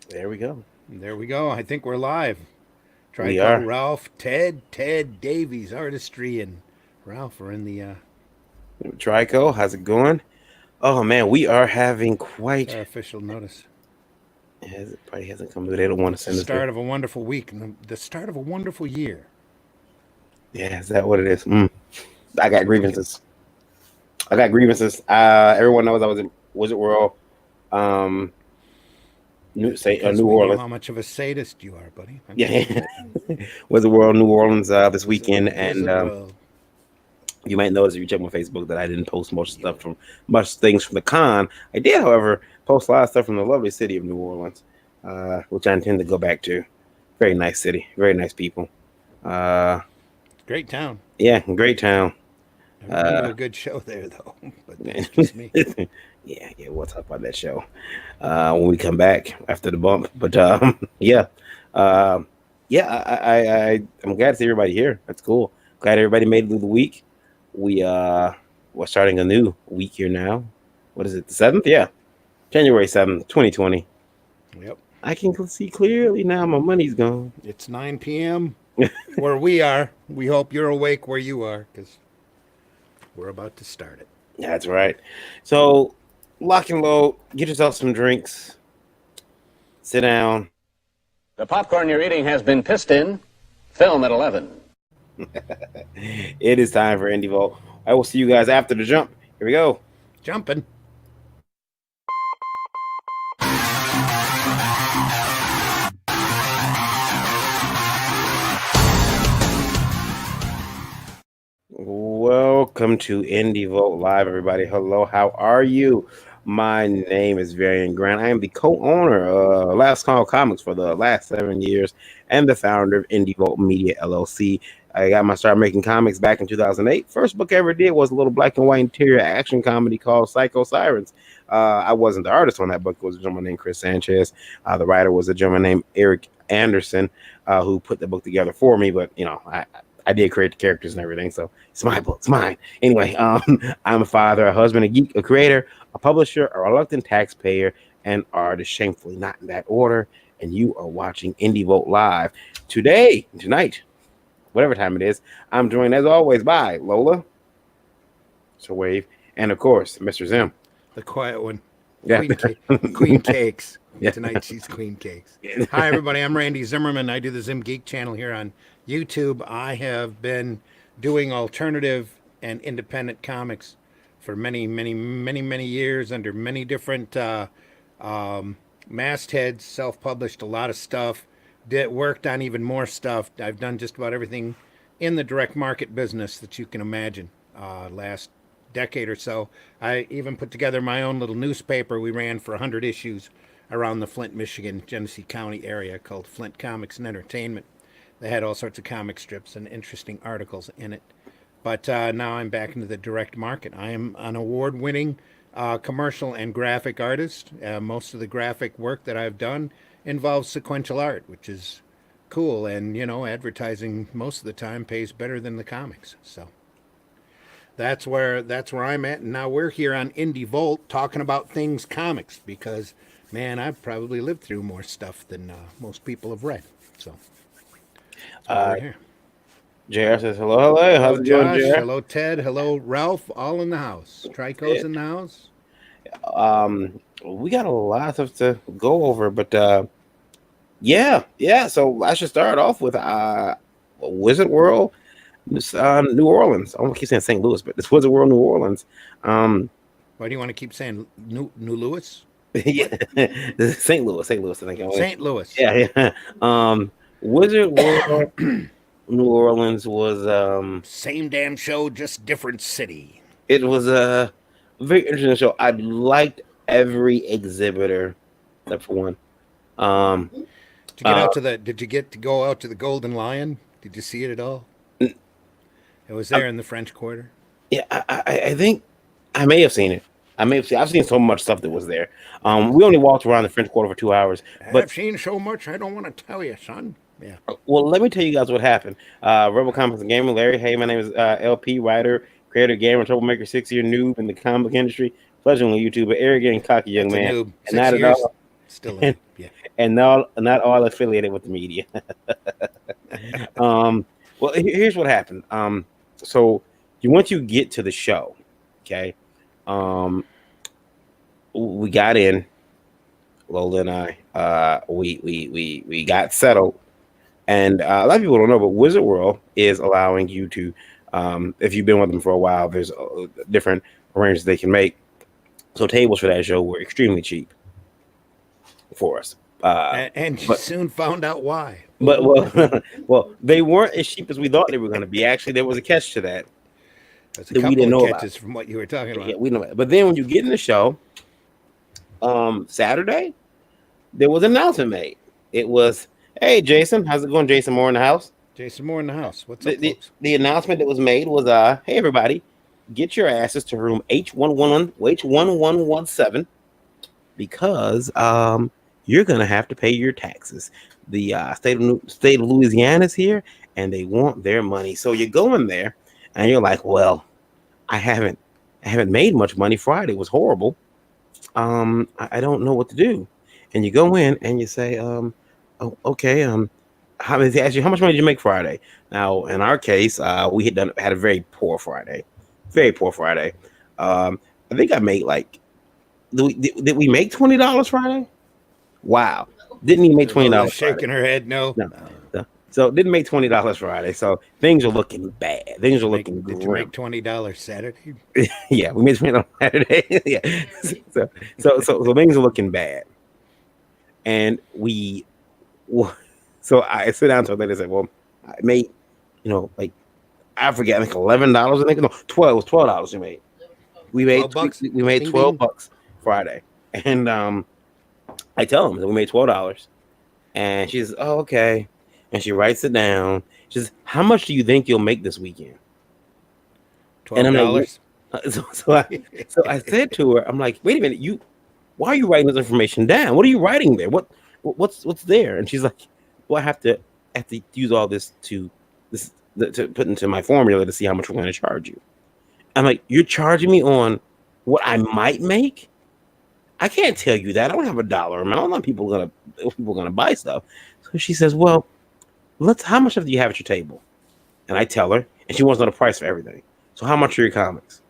There we go. There we go. I think we're live. We Trico, are. Ralph, Ted Davies, Artistry, and Ralph are in the. Trico, how's it going? Oh man, we are having It's quite. our official notice. It probably hasn't come, but they don't want to It's the send us there. start of a wonderful week and the start of a wonderful year. Yeah, is that what it is? I got That's what we can. grievances. I got grievances. Everyone knows I was in Wizard World, um, That's because New we know Orleans. how much of a sadist you are, buddy. I'm Yeah, used to it. Wizard World, New Orleans this weekend, and Wizard World. you might notice if you check my Facebook that I didn't post much things from the con. I did, however, post a lot of stuff from the lovely city of New Orleans, which I intend to go back to. Very nice city, very nice people. Uh, Great town. yeah, great town. Never been to Uh, a good show there, though, but that's just me. yeah, yeah, we'll talk about that show when we come back after the bump. But yeah, um, yeah, I'm glad to see everybody here. That's cool. Glad everybody made it through the week. We're starting a new week here now. What is it? The 7th? Yeah, January 7th, 2020. Yep. I can see clearly now. My money's gone. It's 9 p.m. where we are. We hope you're awake where you are because we're about to start it. That's right. So lock and load. Get yourself some drinks. Sit down. The popcorn you're eating has been pissed in. Film at 11. It is time for Indie Vault. I will see you guys after the jump. Here we go. Jumping. Welcome to Indie Vote Live, everybody. Hello, how are you? My name is Varian Grant. I am the co-owner of Last Call Comics for the last 7 years and the founder of Indie Vote Media LLC. I got my start making comics back in 2008. First book I ever did was a little black and white interior action comedy called Psycho Sirens. I wasn't the artist on that book. It was a gentleman named Chris Sanchez. The writer was a gentleman named Eric Anderson, who put the book together for me. But, I did create the characters and everything, so it's my book, it's mine. Anyway, I'm a father, a husband, a geek, a creator, a publisher, a reluctant taxpayer, and artist, shamefully not in that order. And you are watching Indie Vote Live tonight, whatever time it is. I'm joined as always by Lola, Sir Wave, and of course, Mr. Zim. The quiet one. Yeah, Queen Cakes. yeah. Tonight she's Queen Cakes. Hi, everybody. I'm Randy Zimmerman. I do the Zim Geek channel here on YouTube. I have been doing alternative and independent comics for many years under many different mastheads, self published a lot of stuff, worked on even more stuff. I've done just about everything in the direct market business that you can imagine. Last decade or so, I even put together my own little newspaper we ran for 100 issues around the Flint, Michigan, Genesee County area called Flint Comics and Entertainment. They had all sorts of comic strips and interesting articles in it. But now I'm back into the direct market. I am an award winning commercial and graphic artist. Most of the graphic work that I've done involves sequential art, which is cool. And, advertising most of the time pays better than the comics. So that's where I'm at. And now we're here on Indie Volt talking about things comics because, man, I've probably lived through more stuff than most people have read. So that's why Uh, we're here. JR says hello, hello. Hello, How's it going, Josh. JR? Hello, Ted. Hello, Ralph. All in the house. Trico's in the house. We got a lot of stuff to go over, but yeah. So I should start off with Wizard World, New Orleans. I want to keep saying St. Louis, but it's Wizard World, New Orleans. Um, Why do you want to keep saying New Louis? yeah, What? St. Louis. I think. St. Louis. Yeah. Wizard World, New Orleans was Same damn show, just different city. it was a very interesting show. I liked every exhibitor except for one. Um, Did you get uh, out to the? Did you get to go out to the Golden Lion? Did you see it at all? It was I, there in the French Quarter. yeah, I think I may have seen it. I may have seen. I've seen so much stuff that was there. We only walked around the French Quarter for 2 hours, but I've seen so much, I don't want to tell you, son. Yeah. well, let me tell you guys what happened. Rebel Comics and Gaming, Larry. Hey, my name is LP, writer, creator, gamer, troublemaker, 6 year noob in the comic industry, fledgling YouTuber, arrogant and cocky young That's a man, noob. and Six not at years. all. Still in. Yeah. and not all affiliated with the media. Well, here's what happened. So once you get to the show, okay, um, we got in. Lola and I, we got settled, and a lot of people don't know, but Wizard World is allowing you to, if you've been with them for a while, there's different arrangements they can make. So tables for that show were extremely cheap for us. And you soon found out why. But well, well, they weren't as cheap as we thought they were going to be. Actually, there was a catch to that. There's a that we couple didn't of know catches about. from what you were talking about. Yeah, we know. But then when you get in the show, Saturday, there was an announcement made. It was, "Hey, Jason, how's it going? Jason Moore in the house." Jason Moore in the house. What's up, The, folks? the announcement that was made was, "Hey, everybody, get your asses to room H1117 because you're gonna have to pay your taxes. The state of Louisiana is here, and they want their money. So you go in there, and you're like, well, I haven't made much money. Friday was horrible. I don't know what to do." And you go in and you say, oh, okay, they ask you, how much money did you make Friday? Now, in our case, we had a very poor Friday, very poor Friday. I think I made like, did we make $20 Friday? Wow, didn't even make $20. Lola's shaking her head. No. No. So didn't make $20 Friday. So things are looking bad. Things are looking Did grim. you make $20 Saturday? Yeah, we made $20 Saturday. Yeah. So things are looking bad. And so I sit down to them and say, well, I made, like, I forget, I think $11. I think no, 12. It was $12 we made. We made $12. we made Ding, $12 ding. Friday, and I tell them that we made $12, and she says, "Oh, okay," and she writes it down. She says, "How much do you think you'll make this weekend?" And I'm like, $12. so I said to her, I'm like, "Wait a minute, why are you writing this information down? What are you writing there? What's there?" And she's like, "Well, I have to use all this to put into my formula to see how much we're going to charge you." I'm like, "You're charging me on what I might make? I can't tell you that. I don't have a dollar amount. I'm not people gonna buy stuff." So she says, "Well, how much do you have at your table?" And I tell her, and she wants to know the price for everything. So how much are your comics?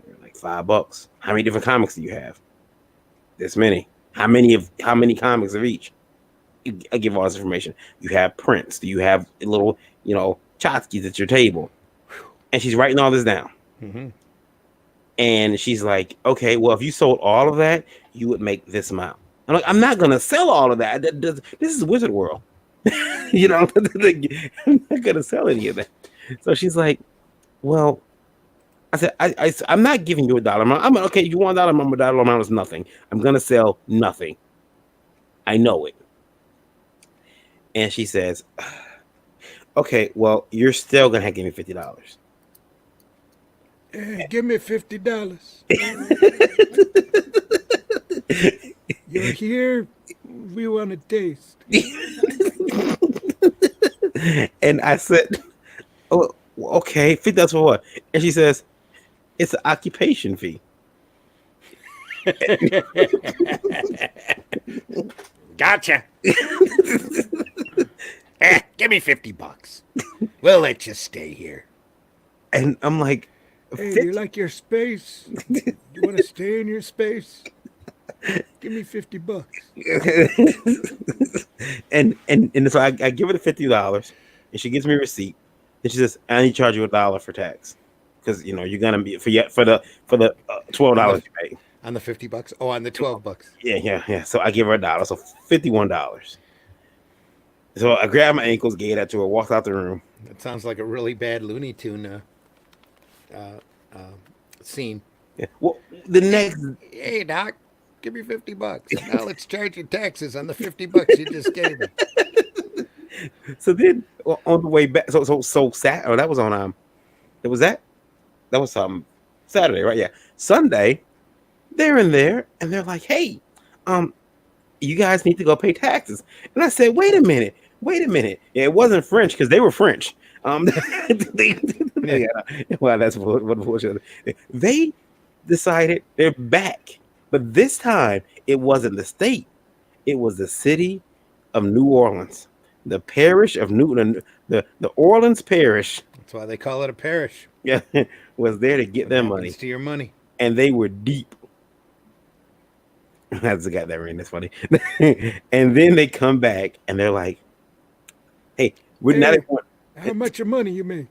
They're like $5. How many different comics do you have? This many. How many comics of each? I give all this information. You have prints. Do you have little, tchotchkes at your table? And she's writing all this down. Mm-hmm. And she's like, "Okay, well, if you sold all of that, you would make this amount." I'm like, "I'm not gonna sell all of that. This is Wizard World." I'm not gonna sell any of that. So she's like, "Well," I said, I'm not giving you a dollar amount. I'm okay. You want a dollar amount? A dollar amount is nothing. I'm gonna sell nothing. I know it. And she says, "Okay, well, you're still gonna have to give me $50." Hey, give me $50. You're here. We want to taste. And I said, "Oh, okay, $50 for what?" And she says, "It's an occupation fee." Gotcha. Give me $50. We'll let you stay here. And I'm like, "Hey, you like your space? You want to stay in your space? Give me $50." and so I give her the $50, and she gives me a receipt. And she says, "I need to charge you $1 for tax, because you're gonna be for the $12 you paid On the $50? Oh, on the $12. Yeah. So I give her $1, so $51. So I grabbed my ankles, gave that to her, walked out the room. That sounds like a really bad Looney Tune scene. Yeah. Well, the next, Hey, Doc, give me $50. Now let's charge you taxes on the $50 you just gave me. so then on the way back, so Saturday. Oh, that was on it was that was Saturday, right? Yeah. Sunday, they're in there and they're like, "Hey, you guys need to go pay taxes." And I said, wait a minute. Yeah, it wasn't French because they were French. Well, that's what bullshit. They decided they're back, but this time it wasn't the state. It was the city of New Orleans, the parish of the Orleans parish. That's why they call it a parish. Yeah, was there to get What their happens money, to your money? and they were deep. That's the guy that ran. That's funny. And then they come back and they're like, "Hey, we're not." Hey, how much of money you make?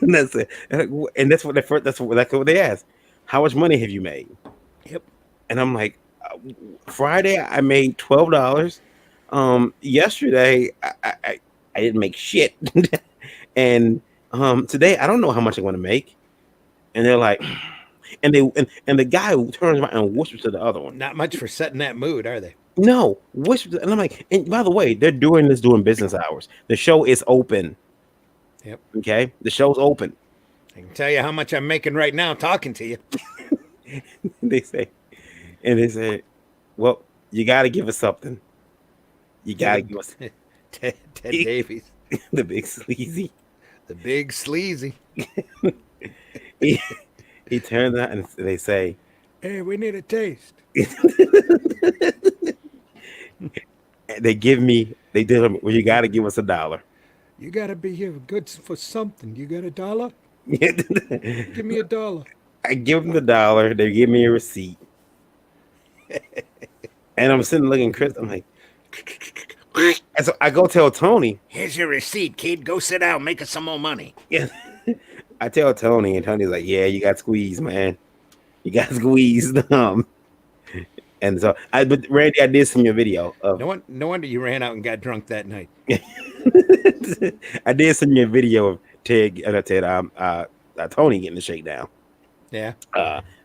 And that's it. And that's what they first. That's what they asked. How much money have you made? Yep. And I'm like, Friday I made $12. Yesterday I didn't make shit, and today I don't know how much I'm going to make. And they're like, and the guy who turns around and whispers to the other one, Not much for setting that mood, are they? no, whispers. And I'm like, and by the way, they're doing this during business hours. The show is open. Yep. Okay, the show's open. I can tell you how much I'm making right now talking to you. They say, and they say, well, you got to give us something. You got to give us Ted Davies, the big sleazy. the big sleazy. He, he turns out and they say, Hey, we need a taste. they give me, they did, well, you got to give us $1. You gotta be here good for something. You got $1? I Give me $1. give them the $1. They give me a receipt. And I'm sitting looking Chris. I'm like, and so I go tell Tony. Here's your receipt, kid. Go sit down. Make us some more money. Yeah. I tell Tony, and Tony's like, yeah, you got squeezed, man. You got squeezed. And so but Randy, I did send you a video of. No wonder you ran out and got drunk that night. I did send you a video of Tony getting the shakedown. Yeah.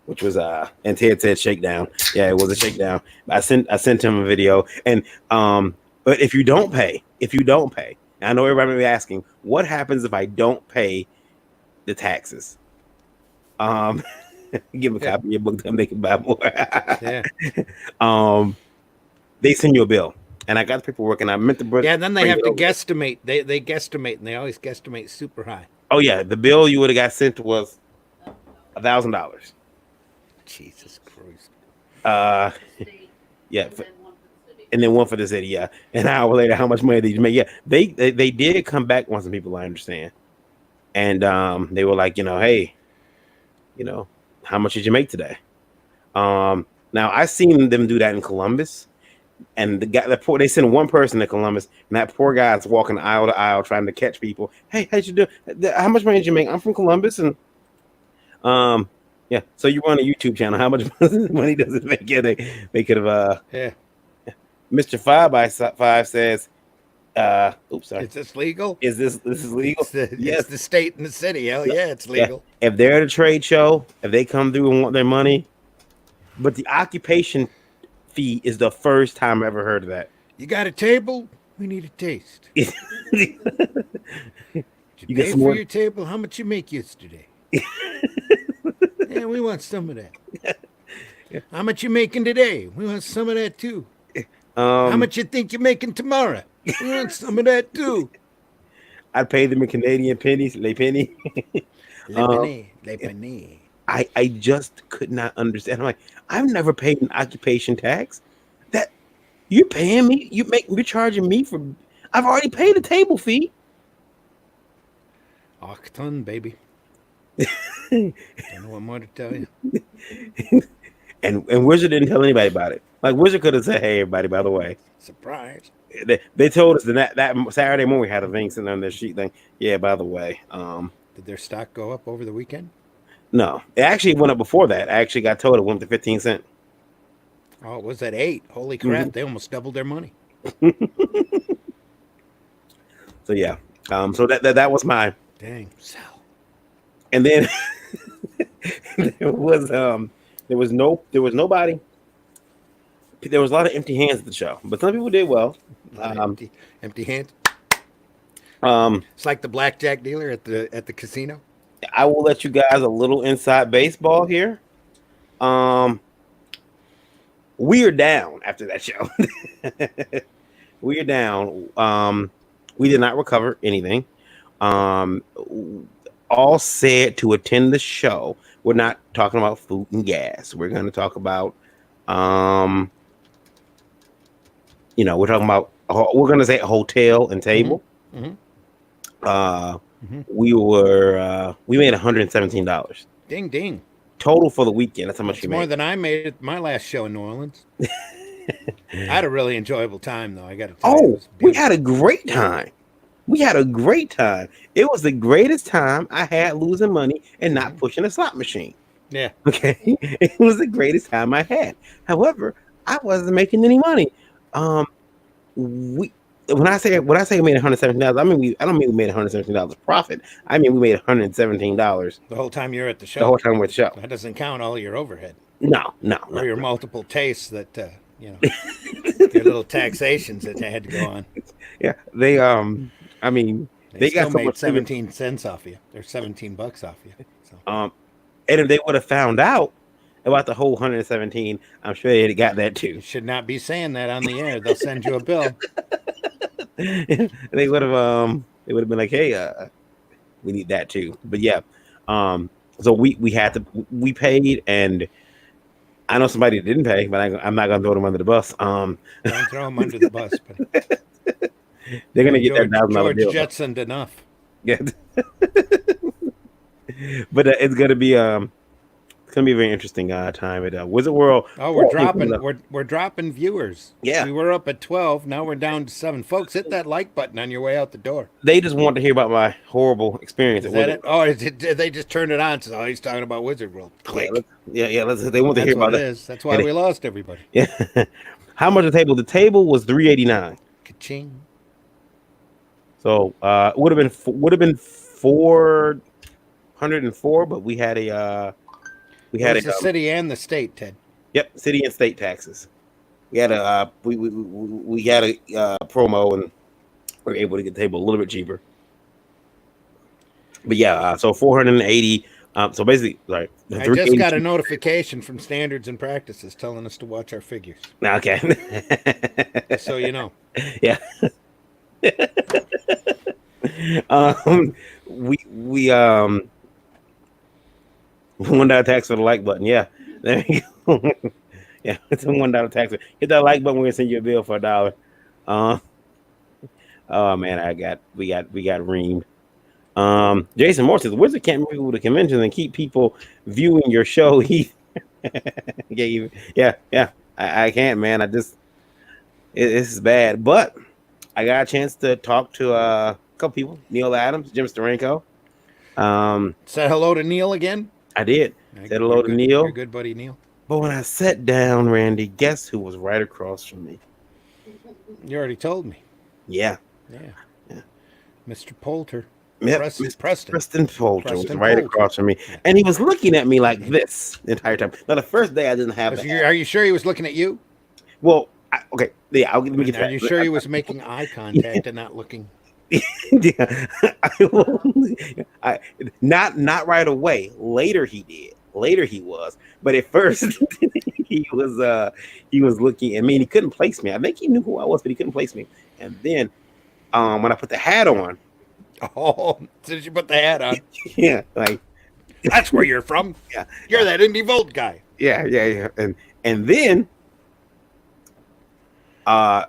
Which was and Ted said shakedown. Yeah, it was a shakedown. I sent him a video, and but if you don't pay, I know everybody may be asking, what happens if I don't pay the taxes? Give a copy of your book, then they can buy more. Yeah. They send you a bill, and I got the paperwork, and I meant to bring. Yeah, then they have to guesstimate. They guesstimate, and they always guesstimate super high. Oh yeah, the bill you would have got sent was $1,000. Jesus Christ. Yeah, and then one for the city. Yeah, an hour later, how much money did you make? Yeah, they did come back on some people, I understand, and they were like, hey, how much did you make today? Now I seen them do that in Columbus, and they sent one person to Columbus, and that poor guy's walking aisle to aisle trying to catch people. Hey, how'd you do? How much money did you make? I'm from Columbus, and yeah. So you run a YouTube channel. How much money does it make? Yeah, they could have. Yeah. Mr. 5x5 says, "Oops, sorry. Is this legal? This is legal? Yes. It's the state and the city. Hell yeah, it's legal. Yeah. If they're at a trade show, if they come through and want their money, but the occupation fee is the first time I ever heard of that. You got a table? We need a taste. Did you You pay for your table? How much you make yesterday? Yeah, we want some of that. How much you making today? We want some of that too. How much you think you're making tomorrow? We want some of that too. I'd pay them in Canadian pennies, le penny. Le penny. I just could not understand. I'm like, I've never paid an occupation tax. That you're paying me, you're charging me for. I've already paid a table fee. Octon, baby. I don't know what more to tell you. And Wizard didn't tell anybody about it. Like Wizard could have said, "Hey, everybody, by the way, surprise." They told us that Saturday morning we had a thing sitting on their sheet thing. Yeah, by the way, did their stock go up over the weekend? No, it actually went up before that. I actually got told it went to 15 cents. Oh, it was at 8. Holy crap! Mm-hmm. They almost doubled their money. So yeah, so that was my dang sell. And then there was nobody. There was a lot of empty hands at the show, but some people did well. Empty hands. It's like the blackjack dealer at the casino. I will let you guys a little inside baseball here. We are down after that show. We are down. We did not recover anything. all said to attend the show. We're not talking about food and gas. We're going to talk about, um, we're talking about. We're going to say hotel and table. Mm-hmm. Uh, Mm-hmm. we made $117 Ding ding. total for the weekend. That's how much It's we more made. than I made at my last show in New Orleans. I had a really enjoyable time, though. I got to tell you, it Oh, was we beautiful. had a great time. We had a great time. It was the greatest time I had losing money and not pushing a slot machine. Yeah. Okay, it was the greatest time I had. However, I wasn't making any money. We when I say we made $117, I don't mean we made $117 profit. I mean we made $117 The whole time you're at the the show. whole time we're at the show. That doesn't count all your overhead No, or your multiple tastes that your little taxations that they had to go on. Yeah, I mean They got still so made much 17 cents off you. They're $17 off you. So and if they would have found out about the whole 117, I'm sure they'd have got that you too. should not be saying that on the air. They'll send you a bill. They would have been like, hey, we need that too. But yeah, so we paid, and I know somebody didn't pay, but I'm not gonna throw them under the bus. Don't throw them under the bus. But They're gonna get that $1,000 George bill. Jetsoned enough. Yeah. But it's gonna be a very interesting time at Wizard World. Oh, we're dropping viewers. Yeah. We were up at 12. Now we're down to 7. Folks, hit that like button on your way out the door. They just want to hear about my horrible experience Is at that Wizard. it? Oh, did they just turned it on? So he's talking about Wizard World. Click. Yeah. They want to That's hear what about it that. is. That's why we lost everybody. Yeah. How much the table? The table was $389. Ka-ching. So it would have been 404, but we had a It's the city and the state, Ted. Yep, city and state taxes. We had a we had a promo, and we were able to get the table a little bit cheaper. But yeah, so 480. So basically, like I just got a notification from Standards and Practices telling us to watch our figures. Okay. Just so you know. Yeah. We $1 tax for the like button. Yeah, there you go. Yeah, it's a $1 tax. Hit that like button. We're gonna send you a bill for $1. Oh man, we got reamed. Jason Moore says Wizard can't move people to conventions and keep people viewing your show. Yeah. I can't, man. This is bad. But I got a chance to talk to a couple people. Neil Adams, Jim Steranko. Say hello to Neil again. I did. Said hello to Neil. Your good buddy Neil. But when I sat down, Randy, guess who was right across from me? You already told me. Yeah. Yeah. Mr. Poulter. Yep, Preston Poulter was right across from me. And he was looking at me like this the entire time. Now, the first day I didn't have Are you sure he was looking at you? Well, okay. Yeah, let me get that. Are you sure he was making eye contact and not looking? Yeah. Not right away. Later he did. Later he was. But at first he was looking at me and he couldn't place me. I think he knew who I was, but he couldn't place me. And then when I put the hat on. Oh, did you put the hat on? Yeah, like that's where you're from. Yeah, you're that iNDIEVOLT guy. Yeah, and then, so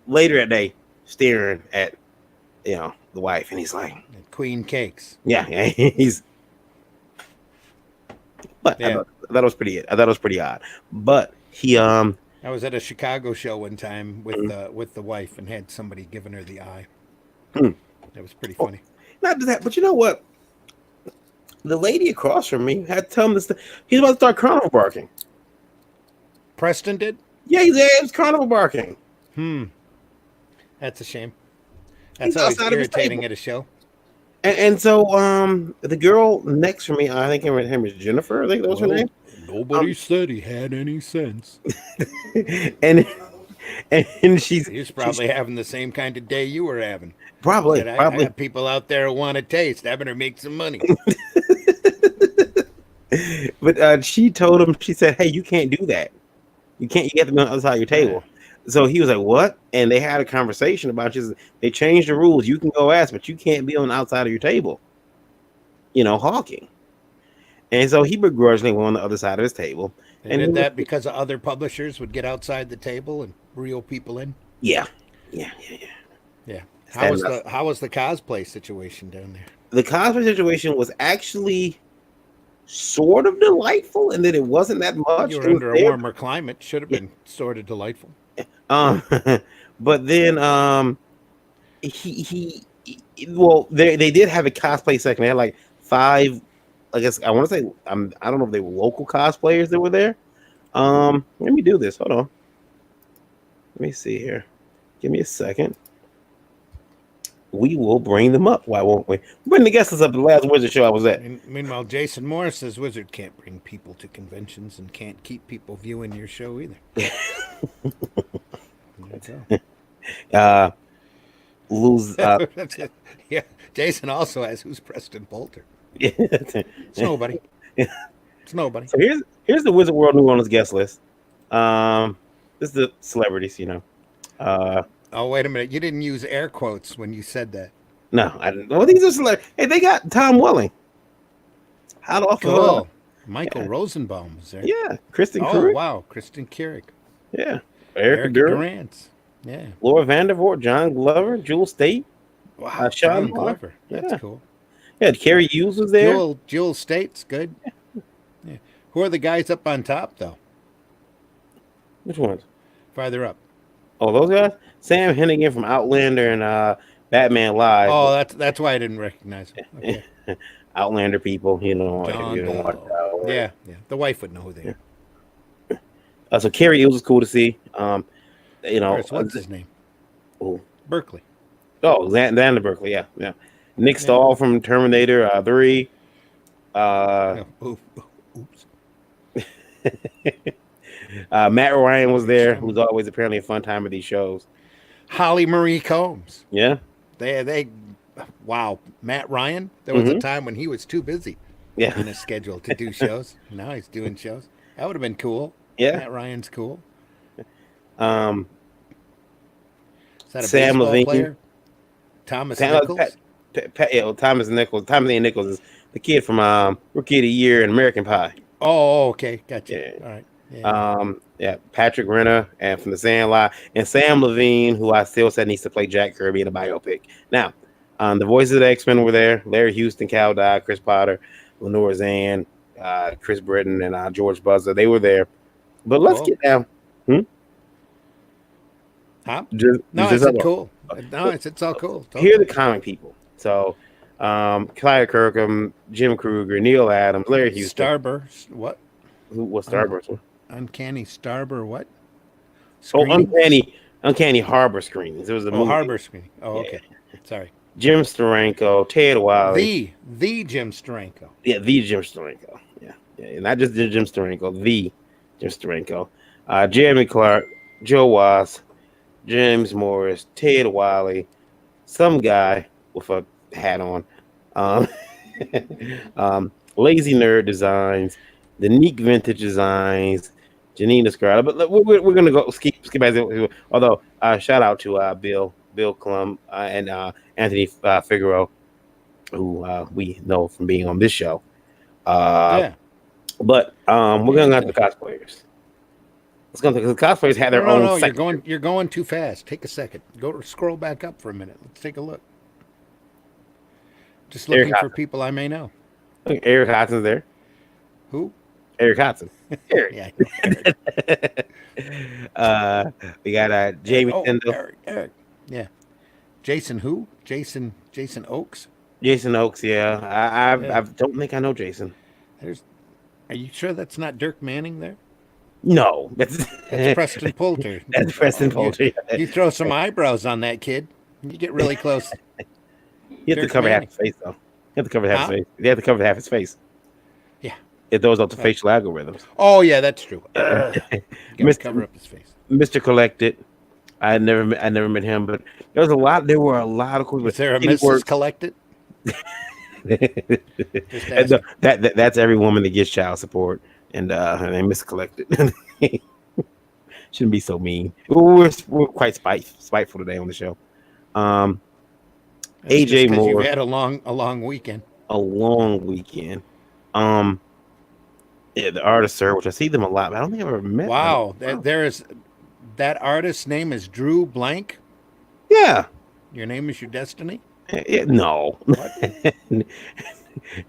later that day, staring at, the wife, and he's like, Queen Cakes. Yeah, he's. But yeah. I thought it was pretty. I thought it was pretty odd. But he I was at a Chicago show one time with the wife and had somebody giving her the eye. That was pretty funny. Not that, but you know what? The lady across from me had to tell him this. He's about to start carnival barking. Preston did? Yeah, he was carnival barking. That's a shame. That's always irritating at a show. And so the girl next to me, I think her name is Jennifer. I think that was her name. Nobody said he had any sense. and he's probably having the same kind of day you were having. Probably. I have people out there who want a taste. I better make some money. But she told him, she said, "Hey, you can't do that. You have to be on the other side of your table." Yeah. So he was like, "What?" And they had a conversation about just they changed the rules. You can go ask, but you can't be on the outside of your table. hawking. And so he begrudgingly went on the other side of his table. They And he did was, that because other publishers would get outside the table and reel people in. yeah, yeah, yeah, yeah. Yeah. That nuts. How was the cosplay situation down there? The cosplay situation was actually sort of delightful, and then it wasn't that much. You It were was under a there. warmer climate. Should have been sort of delightful. Um, but then well, they did have a cosplay section. They had like 5, I guess I want to say I don't know if they were local cosplayers that were there. Let me do this. Hold on. Let me see here. Give me a second. We will bring them up. Why won't we? Bring the guests up. The last Wizard show I was at. Meanwhile, Jason Morris says Wizard can't bring people to conventions and can't keep people viewing your show either. There you go. Lose. Yeah, Jason also has who's Preston Bolter. It's It's nobody. It's nobody. So here's the Wizard World New Orleans guest list. This is the celebrities, Oh, wait a minute. You didn't use air quotes when you said that. No, I didn't. Well, these are celebrities. Hey, they got Tom Welling. How off the Cool. Michael Rosenbaum was there. Yeah, Kristen Oh, Krug. wow. Kristen Keurig. Yeah, Erica Durant, Durant. Yeah. Laura Vandervoort, John Glover, Jewel State, Wow. Sean John Glover. That's Yeah. cool. Yeah, Carrie Hughes was there. Jewel State's good. Yeah. Who are the guys up on top, though? Which ones? Farther up. Oh, those guys. Sam Hennigan from Outlander and Batman Live. Oh, that's why I didn't recognize him. Okay. Outlander people, John you don't watch Doe. Yeah. The wife would know who they are. So Carrie Hughes was cool to see. What's his name? Who? Berkeley. Oh, Xander Berkeley. Yeah. Nick Stahl from Terminator 3. Oops. Matt Ryan was there, who's always apparently a fun time at these shows. Holly Marie Combs. Yeah. Wow. Matt Ryan. There was a time when he was too busy in his schedule to do shows. Now he's doing shows. That would have been cool. Yeah. Matt Ryan's cool. Is that a Sam baseball Levine. player? Thomas Nichols? Thomas Nichols. Thomas A. Nichols is the kid from Rookie of the Year and American Pie. Oh, okay. Gotcha. Yeah. All right. Patrick Renner and from the Sandlot, and Sam Levine, who I still said needs to play Jack Kirby in a biopic. Now, the voices of the X-Men were there: Larry Houston, Cal Dye, Chris Potter, Lenore Zan, Chris Britton, and George Buzzer. They were there. But let's get down. Huh? No, it's cool. No, it's all cool. Here are the comic people. So, Clyde Kirkham, Jim Kruger, Neil Adams, Larry Houston. Starburst. What? Who was Starburst? Uncanny Starburst. What? Uncanny Harbor Screenings. It was a movie. Harbor Screening. Oh, okay. Sorry. Jim Steranko, Ted Wiley. The Jim Steranko. Yeah, the Jim Steranko. Yeah, not just the Jim Steranko, the Jim Steranko. Jeremy Clark, Joe Wass, James Morris, Ted Wiley, some guy with a hat on. Lazy Nerd Designs, the Neek Vintage Designs, Janina Scarlett. But we're gonna go skip back. Although shout out to Bill Clum and Anthony Figueroa, who we know from being on this show. But we're gonna go to the cosplayers. Let's go because the cosplayers had their own. No, you're going too fast. Take a second. Scroll back up for a minute. Let's take a look. Just looking for people I may know. Eric Hodson's there. Who? Eric Hodson. Eric. We got Jamie Tindall. Eric. Yeah. Jason who? Jason Oakes? Jason Oakes, yeah. I don't think I know Jason. Are you sure that's not Dirk Manning there? No. That's Preston Poulter. That's Preston Poulter. You throw some eyebrows on that kid, you get really close. You have to cover half his face, though. You have to cover half his face. You have to cover half his face. Yeah. It throws out the facial algorithms. Oh, yeah, that's true. Cover up his face. Mr. Collected. I never met him, but there were a lot of cool. Was there a Mrs. Collected? That's every woman that gets child support, and her name is Collected. Shouldn't be so mean. We're quite spiteful today on the show. AJ Moore. You've had a long weekend. a long weekend. Um, yeah, the artist, sir, which I see them a lot, but I don't think I've ever met them. Wow, there is that artist's name is Drew Blank. Yeah. Your name is your destiny. No. What?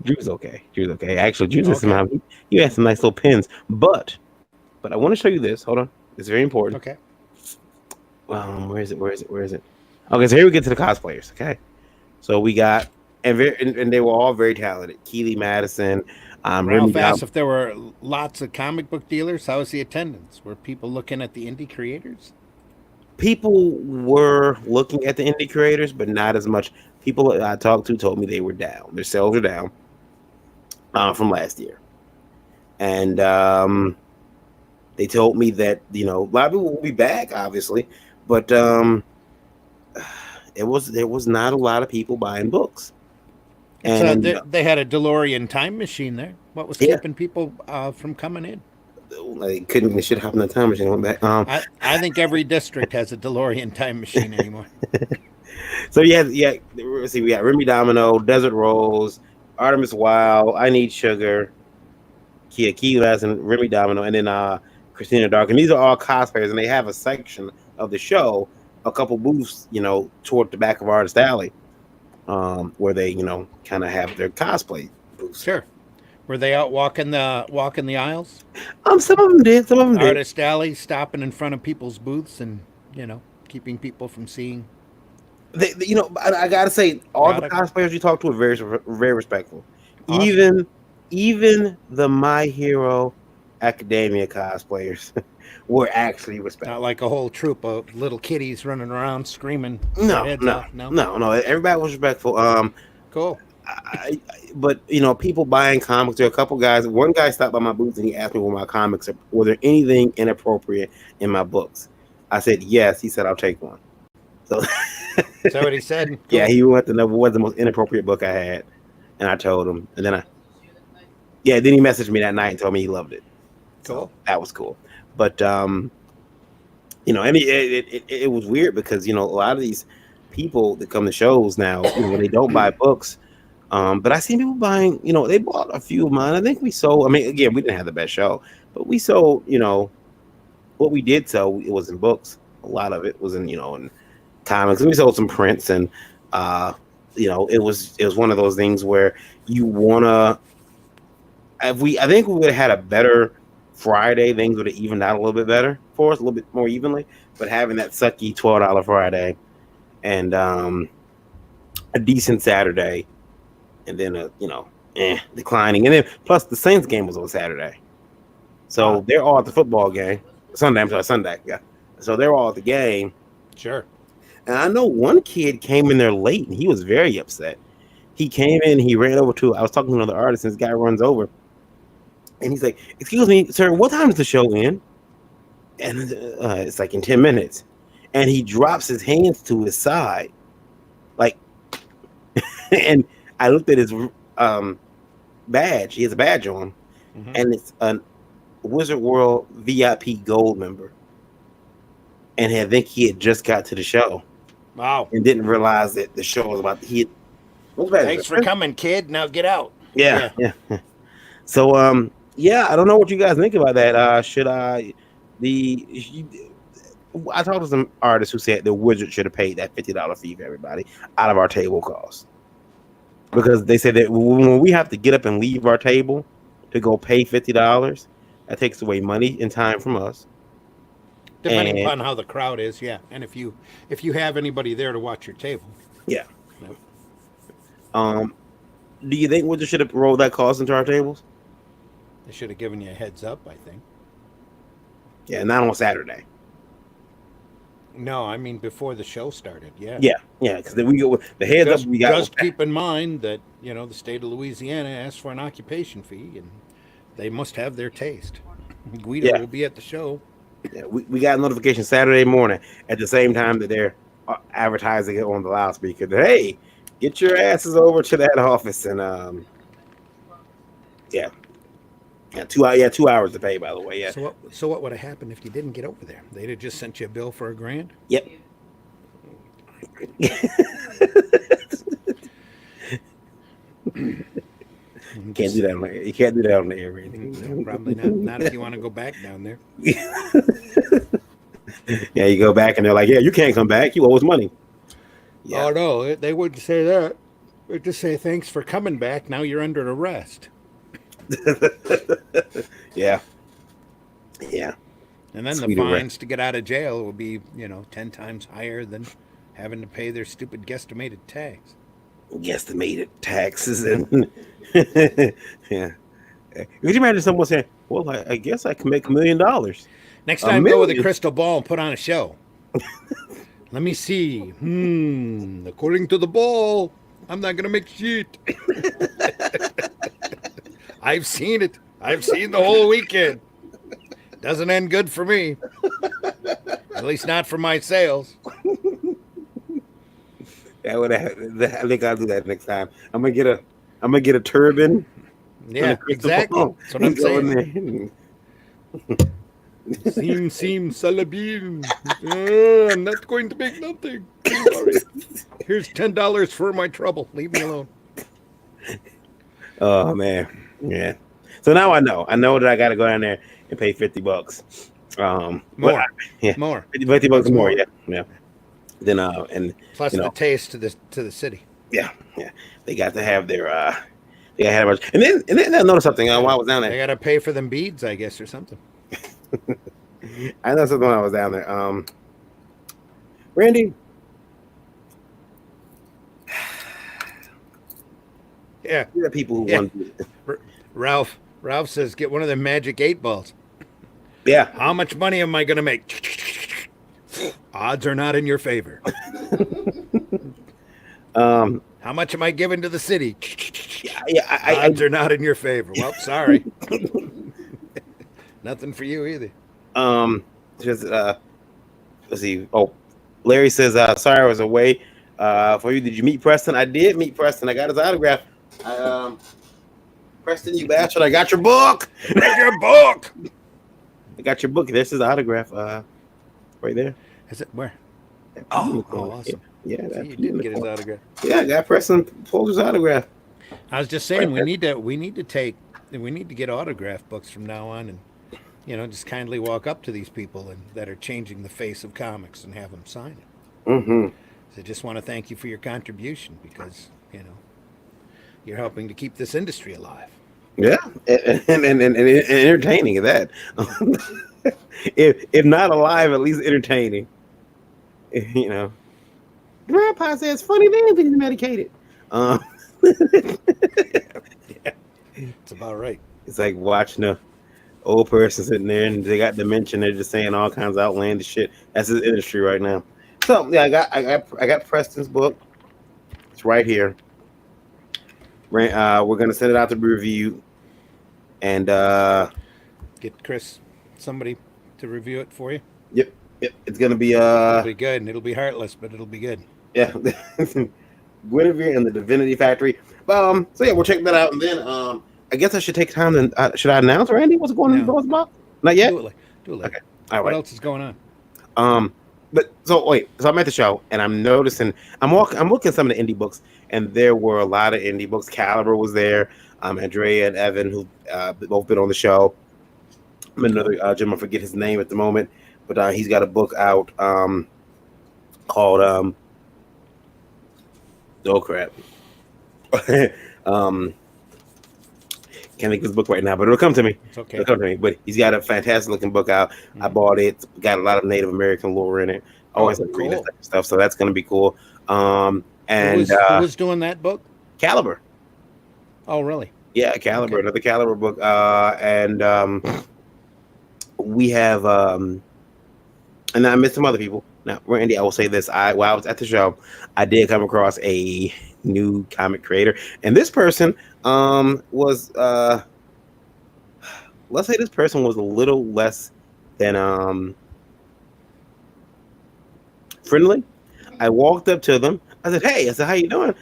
Drew's okay. Drew's okay. Actually, Drew's has Okay. some. You had some nice little pins, but I want to show you this. Hold on, it's very important. Okay. Where is it? Where is it? Where is it? Okay, so here we get to the cosplayers. Okay, so we got and they were all very talented. Keely Madison, Remy Ralph Dom. asked if there were lots of comic book dealers. How was the attendance? Were people looking at the indie creators? People were looking at the indie creators, but not as much. People I talked to told me they were down. Their sales are down from last year, and they told me that a lot of people will be back, obviously, but there was not a lot of people buying books, So and they had a DeLorean time machine there. What was yeah, keeping people from coming in? they couldn't get shit hop in the time machine. Went back. I think every district has a DeLorean time machine anymore. So yeah. Let's see, we got Remy Domino, Desert Rose, Artemis Wow, I Need Sugar, Kia Kilas, and Remy Domino, and then Christina Dark, and these are all cosplayers, and they have a section of the show, a couple booths, toward the back of Artist Alley, where they, kind of have their cosplay booths. Sure. Were they out walking the aisles? Some of them did. Some of them did. Artist Alley, stopping in front of people's booths and keeping people from seeing. I gotta say, all Product. the cosplayers you talk to are very, very respectful. Awesome. Even the My Hero Academia cosplayers were actually respectful. Not like a whole troop of little kiddies running around screaming. No, their heads no, off. No. no. Everybody was respectful. Cool. But people buying comics. There are a couple guys. One guy stopped by my booth and he asked me were my comics. Were there anything inappropriate in my books? I said yes. He said I'll take one. So Is that what he said? Cool. yeah, he wanted to know what was the most inappropriate book I had, and I told him. And then then he messaged me that night and told me he loved it. Cool. So that was cool. But and it was weird because a lot of these people that come to shows now, they don't buy books. But I seen people buying, they bought a few of mine. I think we sold. I mean, again, we didn't have the best show, but we sold. What we did sell, it was in books. A lot of it was in comics. We sold some prints, and it was one of those things where you wanna. I think we would have had a better Friday, things would have evened out a little bit better for us, a little bit more evenly. But having that sucky $12 Friday and a decent Saturday, and then declining, and then plus the Saints game was on Saturday, so they're all at the football game. Sunday, yeah. So they're all at the game. Sure. And I know one kid came in there late, and he was very upset. He came in, he ran over to. I was talking to another artist, and this guy runs over, and he's like, "Excuse me, sir, what time does the show end?" And it's like in 10 minutes, and he drops his hands to his side, like, and I looked at his badge. He has a badge on, and it's a Wizard World VIP Gold member. And I think he had just got to the show. Wow. And didn't realize that the show was about to hit. Thanks for coming, kid. Now get out. Yeah. So, I don't know what you guys think about that. I talked to some artists who said the Wizard should have paid that $50 fee for everybody out of our table costs. Because they said that when we have to get up and leave our table to go pay $50, that takes away money and time from us. Depending upon how the crowd is, yeah. And if you have anybody there to watch your table. Yeah. Do you think Wizard should have rolled that cost into our tables? They should have given you a heads up, I think. Yeah, not on Saturday. No, I mean before the show started. Yeah. Yeah, because then we go with the heads up we got. Just keep in mind that the state of Louisiana asked for an occupation fee, and they must have their taste. Guido will be at the show. Yeah, we got a notification Saturday morning at the same time that they're advertising it on the loudspeaker that, hey, get your asses over to that office. And 2 hours to pay, by the way. Yeah. So what would have happened if you didn't get over there? They'd have just sent you a bill for $1,000. Yep. can't do that on the air. You can't do that on the air, Randy. No, probably not. Not if you want to go back down there. Yeah, you go back and they're like, yeah, you can't come back. You owe us money. Yeah. Oh no, they wouldn't say that. They'd just say thanks for coming back. Now you're under arrest. Yeah. Yeah. And then Sweet the arrest. fines to get out of jail will be, 10 times higher than having to pay their stupid guesstimated tax. Guesstimated taxes and yeah. Could you imagine someone saying, well, I guess I can make $1 million? Next A time, go with a million? crystal ball and put on a show. Let me see. According to the ball, I'm not going to make shit. I've seen it. I've seen the whole weekend. Doesn't end good for me. At least not for my sales. I think I'll do that next time. I'm gonna get a turban. Yeah, and a crystal exactly. ball That's what I'm and go in saying. there. Seem salabim. I'm not going to make nothing. Sorry. Here's $10 for my trouble. Leave me alone. Oh man, yeah. So now I know. I know that I got to go down there and pay $50. More. Yeah, More. $50 more. Yeah, yeah. Then and Plus the taste to the city. yeah, they got to have their they got to have and then I noticed something while I was down They there. got to pay for them beads, I guess, or something. I noticed something when I was down there. Randy. Yeah. There are people who Yeah. want. Ralph says, get one of them magic 8-balls. Yeah. How much money am I going to make? Odds are not in your favor. How much am I giving to the city? Yeah. Odds are not in your favor. Well, sorry. Nothing for you either. Just let's see. Oh, Larry says, sorry I was away for you. Did you meet Preston? I did meet Preston. I got his autograph. Preston, you bastard! I got your book. Your book. I got your book. This is the autograph. Right there. Is it where? Oh, awesome. Yeah, So that's you didn't get his autograph. Yeah, I got Preston Folger's autograph. I was just saying we need to get autograph books from now on, and just kindly walk up to these people that are changing the face of comics and have them sign it. Mm-hmm. So I just want to thank you for your contribution because you're helping to keep this industry alive. Yeah, and entertaining at that. if not alive, at least entertaining. Grandpa says funny things when he's medicated. Yeah, it's about right. It's like watching a old person sitting there and they got dementia. They're just saying all kinds of outlandish shit. That's his industry right now. So yeah, I got Preston's book. It's right here. We're gonna send it out to be reviewed, and Get Chris somebody to review it for you. Yep. It's gonna be It'll be good, and it'll be heartless, but it'll be good. Yeah, Guinevere and the Divinity Factory. So yeah, we'll check that out, and then I guess I should take time and should I announce, Randy, what's going on in the box? Not yet. Do it later. Okay. All What right. else is going on? But so wait, so I'm at the show and I'm noticing I'm looking at some of the indie books, and there were a lot of indie books. Caliber was there. Andrea and Evan, who both been on the show. Another gentleman, I forget his name at the moment, but he's got a book out called oh crap. Can't think of his book right now, but it'll come to me. It's okay. It'll come to me. But he's got a fantastic looking book out. I bought it. It's got a lot of Native American lore in it. I always like reading cool. that type of stuff, so that's going to be cool. And Who was doing that book? Caliber. Oh, really? Yeah, Caliber, another Caliber book. We have, and I missed some other people. Now, Randy, I will say this: while I was at the show, I did come across a new comic creator, and this person was, let's say, this person was a little less than friendly. I walked up to them. I said, "Hey," I said, "How you doing?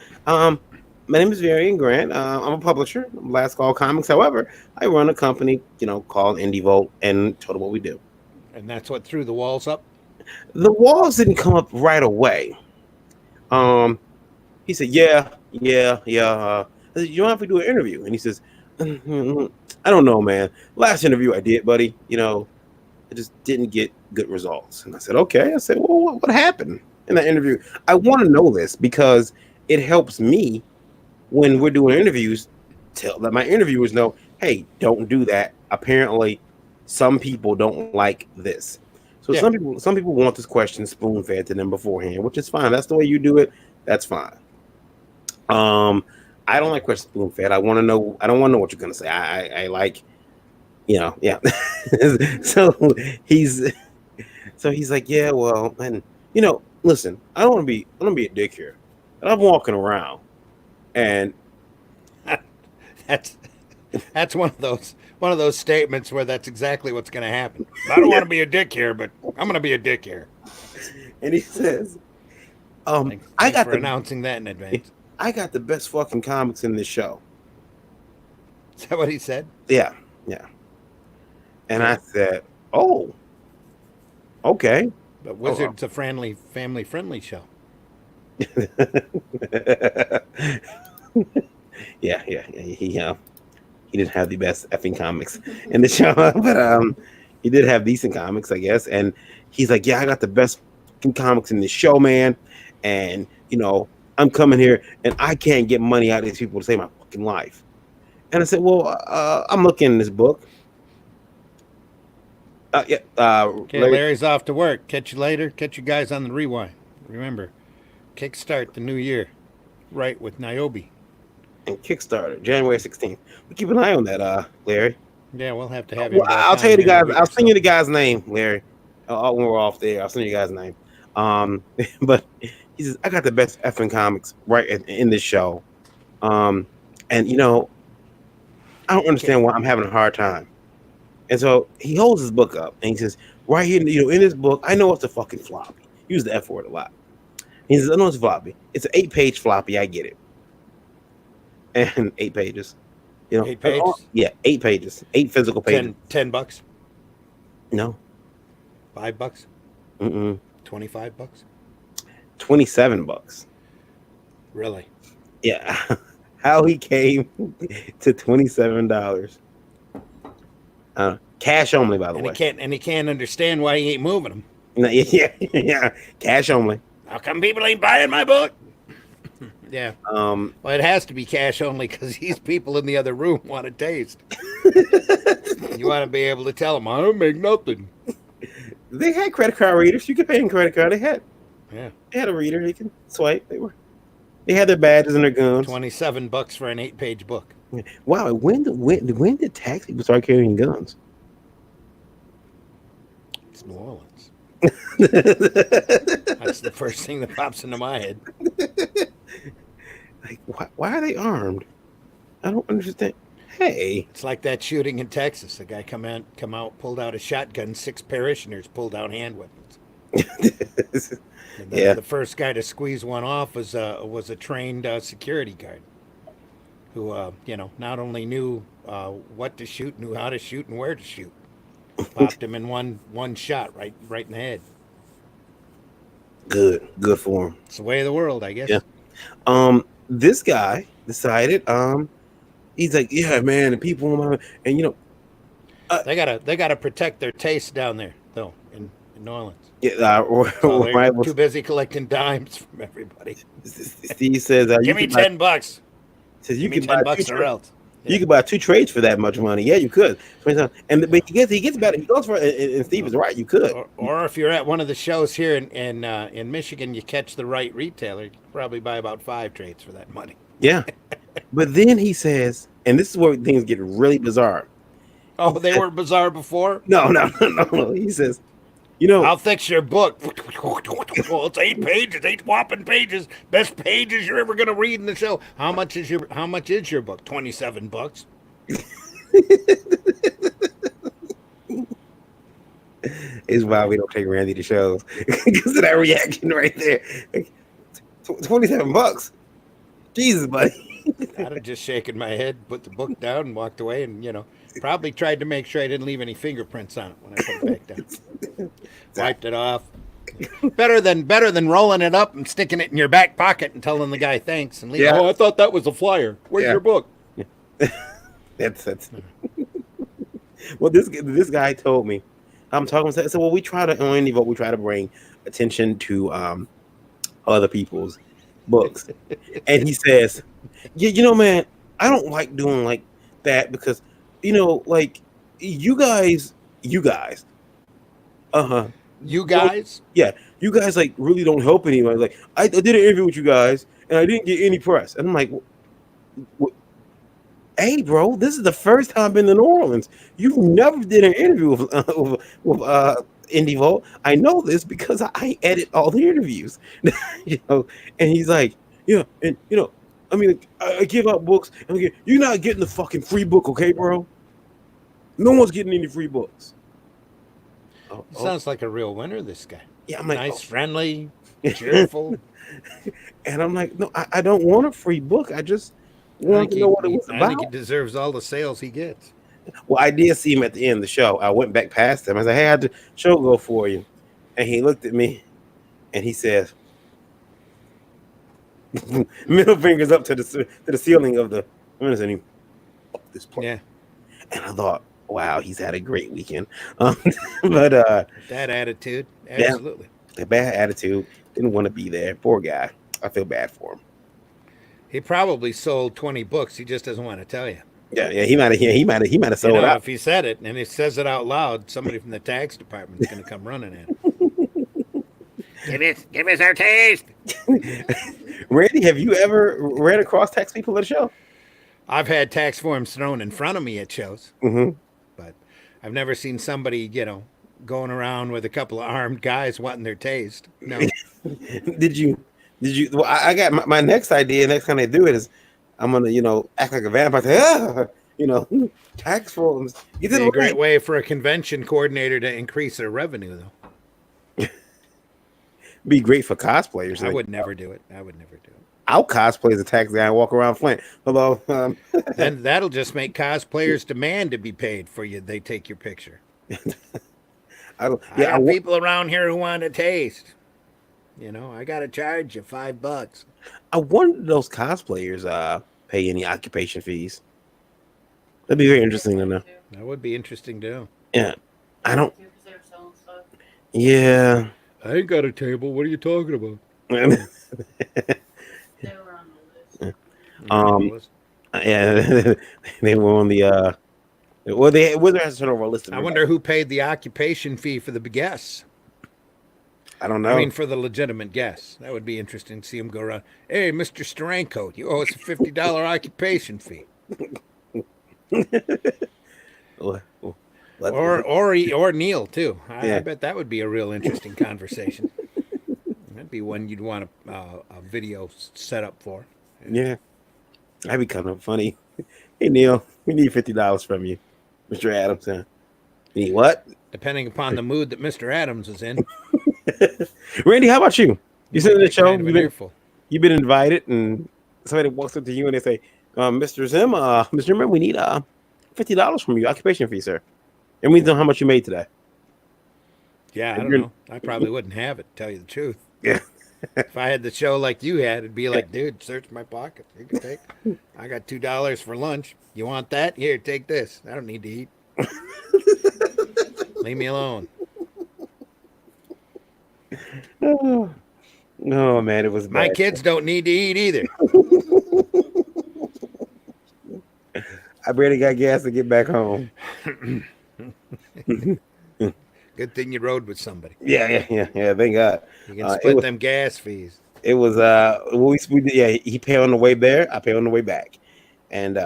My name is Varian Grant. I'm a publisher, Last Call Comics. However, I run a company, called INDIEVOLT, and told them what we do." And that's what threw the walls up? The walls didn't come up right away. He said, "Yeah." I said, "You don't have to do an interview." And he says, I don't know, man. Last interview I did, buddy, I just didn't get good results. And I said, okay. I said, well, what happened in that interview? I want to know this because it helps me when we're doing interviews. Let my interviewers know, hey, don't do that. Apparently, some people don't like this. So Yeah. some people want this question spoon fed to them beforehand, which is fine. That's the way you do it. That's fine. I don't like questions spoon fed. I want to know. I don't want to know what you're gonna say. I like, yeah. so he's he's like, yeah, well, and listen, I don't want to be a dick here, but I'm walking around, and That's one of those statements where that's exactly what's going to happen. I don't want to be a dick here, but I'm going to be a dick here. and he says, Thanks I got for the announcing that in advance. I got the best fucking comics in this show. Is that what he said? Yeah, yeah. And I said, oh, okay. But Wizard's a family friendly show. Yeah. He didn't have the best effing comics in the show, but he did have decent comics, I guess. And he's like, yeah, I got the best fucking comics in this show, man. And I'm coming here and I can't get money out of these people to save my fucking life. And I said, well, I'm looking in this book. Yeah. Okay, Larry's off to work. Catch you later. Catch you guys on the rewind. Remember, kickstart the new year, right, with Niobe. And Kickstarter, January 16th. We keep an eye on that, Larry. Yeah, we'll have to have him. Well, I'll tell you the guys. I'll send you the guy's name, Larry. When we're off there, I'll send you the guy's name. But he says I got the best effing comics right in this show, and I don't understand why I'm having a hard time. And so he holds his book up and he says, right here, in this book, I know it's a fucking floppy. Use the F word a lot. He says, I know it's a floppy. It's an 8-page floppy. I get it. And 8 pages. 8 pages? Yeah, 8 pages. 8 physical pages. $10? No. $5? $25. $25? $27. Really? Yeah. How he came to $27. Cash only, by the way. He can't understand why he ain't moving them. No, yeah. Cash only. How come people ain't buying my book? Yeah. Well, it has to be cash only because these people in the other room want to taste. You want to be able to tell them, I don't make nothing. They had credit card readers. You could pay in credit card. They had a reader. They can swipe. They had their badges and their guns. $27 for an 8-page book. Wow. When did tax people start carrying guns? It's New Orleans. That's the first thing that pops into my head. Like, why are they armed? I don't understand. Hey, it's like that shooting in Texas. The guy come out, pulled out a shotgun. 6 parishioners pulled out hand weapons. The first guy to squeeze one off was a trained security guard who not only knew what to shoot, knew how to shoot and where to shoot. Popped him in one shot right in the head. Good for him. It's the way of the world, I guess. Yeah. This guy decided. He's like, yeah, man, the people, and they gotta protect their taste down there, though, in New Orleans. Yeah, they're too busy collecting dimes from everybody. Steve says, "Give me $10." Says you can buy $10 or else. Yeah. You could buy 2 trades for that much money. Yeah, you could. But he gets better. He goes for it, and Steve is right. You could. Or if you're at one of the shows here in Michigan, you catch the right retailer. You can probably buy about 5 trades for that money. Yeah. But then he says, and this is where things get really bizarre. Oh, they were bizarre before? No. He says, I'll fix your book. Well, it's 8 pages, 8 whopping pages. Best pages you're ever gonna read in the show. How much is your book? $27. Is why we don't take Randy to shows because of that reaction right there. $27. Jesus, buddy. I'd have just shaken my head, put the book down, and walked away, and probably tried to make sure I didn't leave any fingerprints on it when I put it back down. Wiped it off. Better than rolling it up and sticking it in your back pocket and telling the guy thanks and leaving. Yeah. Oh, I thought that was a flyer. Where's your book? That's well. This guy told me. I'm talking. I said, well, we try to on iNDIEVOLT, we try to bring attention to other people's books, and he says, yeah, man, I don't like doing like that because like you guys, uh-huh. You Don't, guys? yeah, you guys like really don't help anyone. Like I did an interview with you guys and I didn't get any press. And I'm like, hey, bro, this is the first time I've been to New Orleans. You never did an interview with iNDIEVOLT. I know this because I edit all the interviews. And he's like, yeah, and I mean, I give out books. And you're not getting the fucking free book, okay, bro? No one's getting any free books. Sounds like a real winner, this guy. Yeah, I'm like, nice, friendly, cheerful. And I'm like, no, I don't want a free book. I just want to know what it was about. I think he deserves all the sales he gets. Well, I did see him at the end of the show. I went back past him. I said, hey, how'd the show go for you? And he looked at me and he says, middle fingers up to the ceiling of the this place. Yeah. And I thought, wow, he's had a great weekend. But that attitude, absolutely. Yeah, a bad attitude. Didn't want to be there. Poor guy. I feel bad for him. He probably sold 20 books. He just doesn't want to tell you. Yeah, he might have sold out. If he said it and he says it out loud, somebody from the tax department is going to come running at him. Give us our taste. Randy, have you ever ran across tax people at a show? I've had tax forms thrown in front of me at shows, but I've never seen somebody, going around with a couple of armed guys wanting their taste. No. Did you? Well, I got my next idea. Next time they do it is, I'm gonna, act like a vampire. Say, tax forms. It'd be a great way for a convention coordinator to increase their revenue, though. Be great for cosplayers. I would never do it. I'll cosplay as a tax guy and walk around Flint. Hello. Then that'll just make cosplayers demand to be paid for you. They take your picture. I have people around here who want a taste. I got to charge you $5. I wonder if those cosplayers pay any occupation fees. That'd be very interesting to know. That would be interesting to know. Yeah. I don't. Yeah. I ain't got a table. What are you talking about? Yeah, they were on the well, they were there on a list. I wonder who paid the occupation fee for the guests. I don't know. I mean, for the legitimate guests, that would be interesting to see him go around. Hey, Mr. Steranko, you owe us a $50 occupation fee. Or Neil too. I bet that would be a real interesting conversation. That'd be one you'd want a video set up for. Yeah, that'd be kind of funny. Hey Neil, we need $50 from you, Mr. Adams. You need what? Depending upon the mood that Mr. Adams is in. Randy, how about you? You sit in the show. You've been invited, and somebody walks up to you and they say, "Mr. Zim, Mr. Zimmerman, we need $50 from you, occupation fee, sir." And we know how much you made today. Yeah, I don't know. I probably wouldn't have it, to tell you the truth. Yeah. If I had the show like you had, it'd be like, dude, search my pocket. You can take. I got $2 for lunch. You want that? Here, take this. I don't need to eat. Leave me alone. Oh man, it was bad. My kids don't need to eat either. I barely got gas to get back home. Good thing you rode with somebody. Yeah. Thank God. You can split them gas fees. It was he paid on the way there. I paid on the way back, and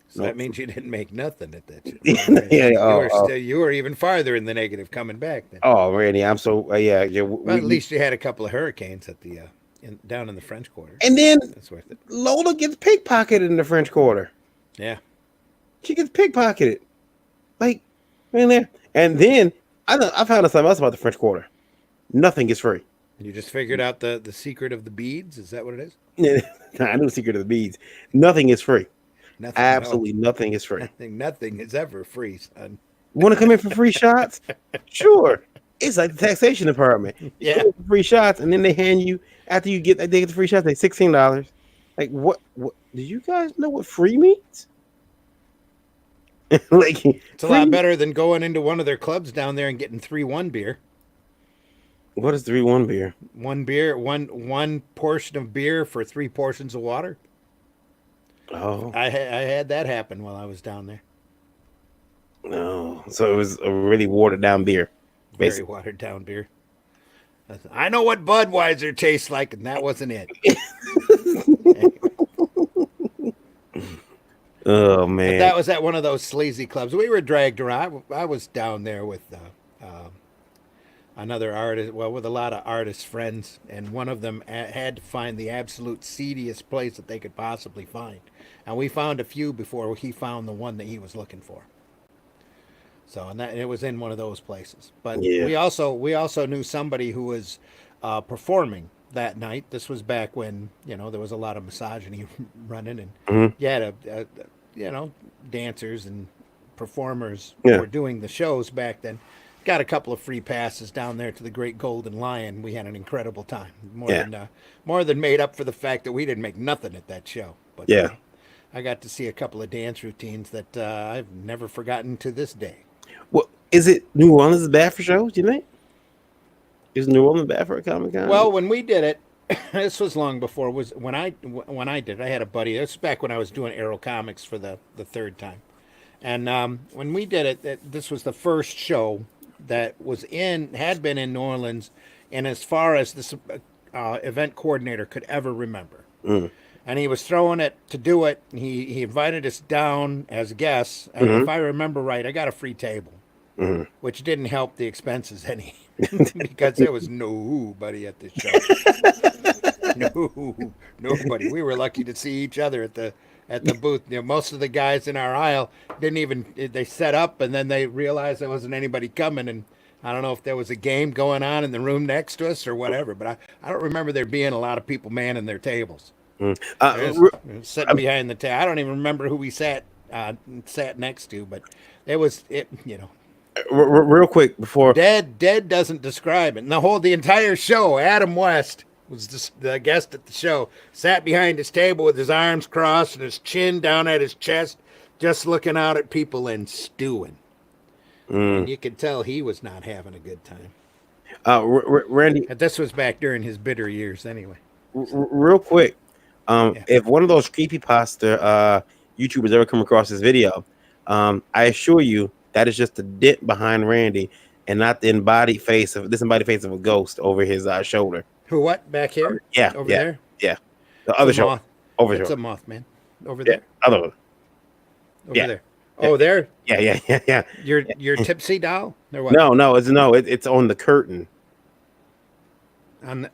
so that means you didn't make nothing at that. You were even farther in the negative coming back then. Oh, Randy, I'm so Well, at least you had a couple of hurricanes at the down in the French Quarter. And then that's worth it. Lola gets pickpocketed in the French Quarter. Yeah, she gets pickpocketed. Like, man, and then I found out something else about the French Quarter. Nothing is free. You just figured out the secret of the beads? Is that what it is? Yeah, I knew the secret of the beads. Nothing is free. Nothing, absolutely nothing is free. Nothing is ever free, son. Want to come in for free shots? Sure. It's like the taxation department. Yeah, free shots, and then they hand you after they get the free shots. They $16. Like what? Do you guys know what free means? Like It's a free lot meat. better than going into one of their clubs down there and getting 3-1 beer. What is 3-1 beer? One beer, one portion of beer for 3 portions of water. Oh I had that happen while I was down there. no! So it was a really watered down beer, Very basically. watered down beer. I know what Budweiser tastes like, and that wasn't it. Oh But man, that was at one of those sleazy clubs. We were dragged around. I was down there with another artist, well, with a lot of artist friends, and one of them had to find the absolute seediest place that they could possibly find. And we found a few before he found the one that he was looking for. So, and that it was in one of those places. But yeah. we also knew somebody who was performing that night. This was back when there was a lot of misogyny running, and Mhm. you had dancers and performers who Yeah. were doing the shows back then. Got a couple of free passes down there to the Great Golden Lion. We had an incredible time. Yeah. More than made up for the fact that we didn't make nothing at that show. But Yeah. I got to see a couple of dance routines that I've never forgotten to this day. Well, is it New Orleans is bad for shows? Do you think? Is New Orleans bad for a Comic Con? Well, when we did it, this was long before. Was when I did it. I had a buddy. This was back when I was doing Aero Comics for the third time, and when we did it, this was the first show that had been in New Orleans, and as far as this event coordinator could ever remember. Mm. And he was throwing it to do it. He invited us down as guests, and if I remember right, I got a free table, which didn't help the expenses any, because there was nobody at the show. No, nobody. We were lucky to see each other at the booth. Most of the guys in our aisle didn't even. They set up, and then they realized there wasn't anybody coming, and I don't know if there was a game going on in the room next to us or whatever. But I don't remember there being a lot of people manning their tables. Mm. Sitting behind the table. I don't even remember who we sat next to, but it was it. Real quick before. Dead doesn't describe it. And the entire show, Adam West was just the guest at the show. Sat behind his table with his arms crossed and his chin down at his chest, just looking out at people and stewing. And you could tell he was not having a good time. Randy, And this was back during his bitter years, anyway. real quick, if one of those creepypasta YouTubers ever come across this video, I assure you that is just a dent behind Randy and not the embodied face of a ghost over his shoulder. Who? What? Back here? Yeah, Over yeah, there? yeah. The other It's a shoulder, moth. over It's a shoulder. moth, man. Over Yeah, there. other one. Over Yeah. there. Oh, there. Yeah. Your tipsy doll? Or what? No, it's on the curtain.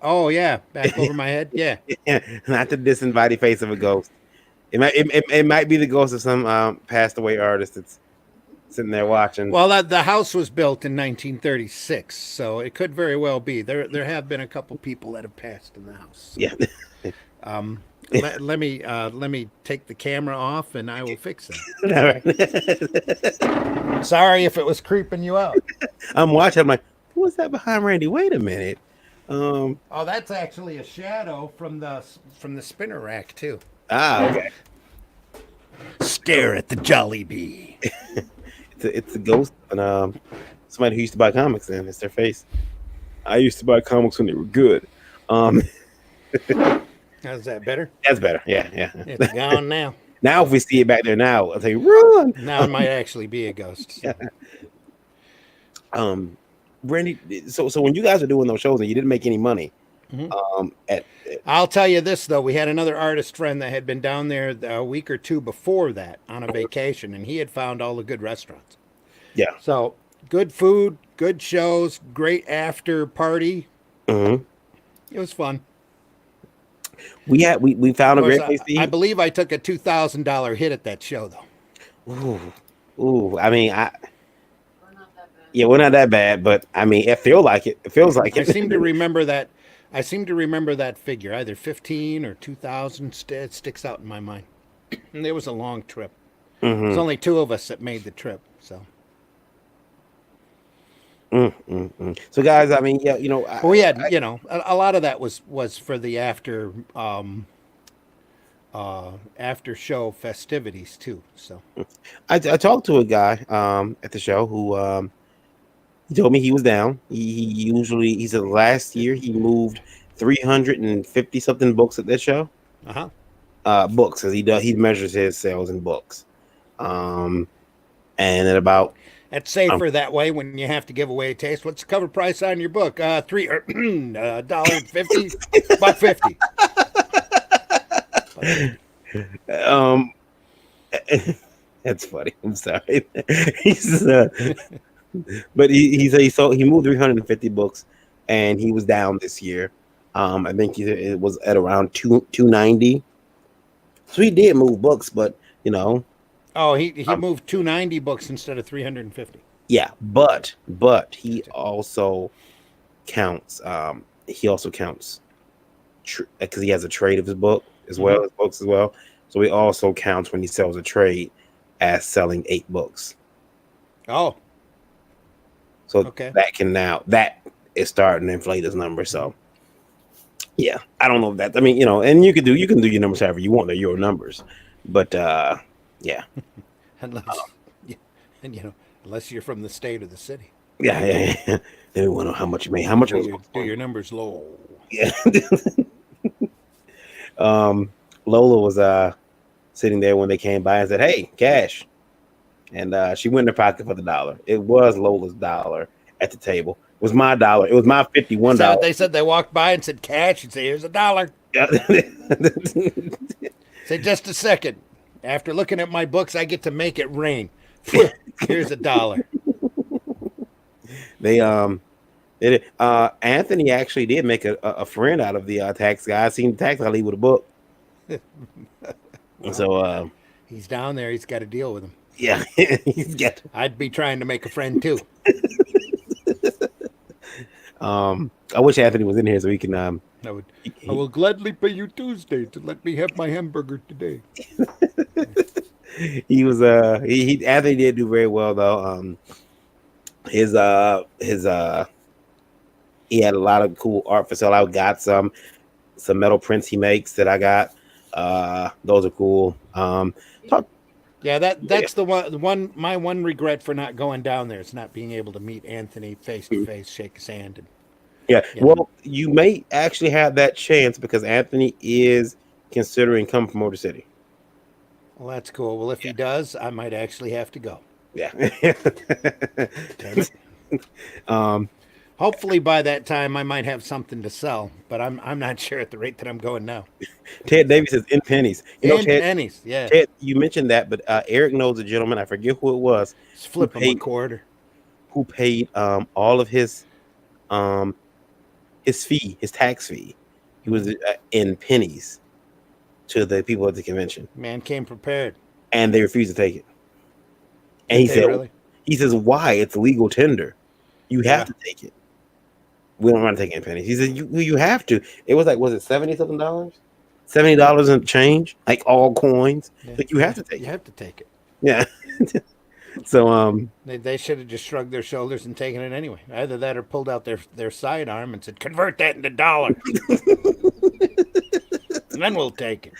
Oh yeah, back over my head. Yeah. Yeah, not the disembodied face of a ghost. It might be the ghost of some passed away artist that's sitting there watching. Well, the house was built in 1936, so it could very well be. There have been a couple people that have passed in the house. Yeah. Let me take the camera off, and I will fix it. Sorry if it was creeping you out. I'm watching. I'm like, who is that behind Randy? Wait a minute. Oh, that's actually a shadow from the spinner rack too. Okay. Stare at the Jolly Bee. It's a ghost, and somebody who used to buy comics. Then it's their face. I used to buy comics when they were good. How's that better? That's better. Yeah. It's gone now. Now, if we see it back there now, I'll say run. Now it might actually be a ghost. Yeah. Randy, so when you guys were doing those shows and you didn't make any money, I'll tell you this though, we had another artist friend that had been down there a week or two before that on a vacation, and he had found all the good restaurants. yeah. So good food, good shows, great after party. Mm-hmm. It was fun. We found a Of course, great place to eat. I believe I took a $2,000 hit at that show though. Ooh. I mean, yeah, we're not that bad, but I mean, it feels like it. It feels like I it. seem to remember that. I seem to remember that figure, either 15 or 2,000. It sticks out in my mind. And it was a long trip. There's only two of us that made the trip, so. So, guys, I mean, yeah, But we had, a lot of that was for the after after show festivities too. So I talked to a guy at the show who he told me he was down. He said last year he moved 350 something books at that show. uh-huh. Books, as he measures his sales in books. Um, and at about It's um, safer that way when you have to give away a taste. What's the cover price on your book? $3.50, $1.50. $1.50. um that's funny. I'm sorry. He's but he said he moved 350 books, and he was down this year. I think it was at around 290. So he did move books, but you know, Oh, he um, moved 290 books instead of 350. yeah. But he Gotcha. also counts. He also counts because he has a trade of his book as Mm-hmm. well as books as well. So he also counts when he sells a trade as selling 8 books. Oh, So okay. that is starting to inflate his number. So yeah, I don't know if that. I mean, and you can do your numbers however you want. They're your numbers, but yeah, Unless, yeah, and unless you're from the state or the city, yeah. Then we want to know how much you made. How much do was your do your numbers low. yeah. Lola was sitting there when they came by and said, "Hey, cash," and she went in her pocket for the dollar. It was Lola's dollar at the table. It was my dollar. It was my Is $51. that what they said? They walked by and said cash. You'd say, "Here's a dollar." Say, just a second. After looking at my books, I get to make it rain. Here's a dollar. they Anthony actually did make a friend out of the tax guy. I seen the tax guy leave with a book. Well, So he's down there. He's got to deal with him. yeah, he's got. I'd be trying to make a friend too. I wish Anthony was in here so he can I would. I he, will gladly pay you Tuesday to let me have my hamburger today. he was Anthony did do very well though. His he had a lot of cool art for sale. I got some metal prints he makes that I got. Those are cool. Talk, Yeah, yeah. that's the one. My one regret for not going down there is not being able to meet Anthony face to face, shake his hand, and Yeah. you know. Well, you may actually have that chance because Anthony is considering coming from Motor City. Well, that's cool. Well, if he does, I might actually have to go. Yeah. Okay. um, Hopefully by that time I might have something to sell, but I'm not sure at the rate that I'm going now. Ted Davies says in pennies. In pennies, yeah. Ted, you mentioned that, but Eric knows a gentleman. I forget who it was Just who flip him a paid quarter. all of um his tax fee. He was Hmm. in pennies to the people at the convention, Man came prepared. and they refused to take it. And Did they really? he says, why? It's legal tender. You have Yeah. to take it. We don't want to take any pennies. He said, you have to. It was like, was it $70 something? $70 and change, like all coins. Yeah. Like you have Yeah. to take You it. have to take it. Yeah. So They should have just shrugged their shoulders and taken it anyway. Either that or pulled out their sidearm and said, "Convert that into dollars, and then we'll take it."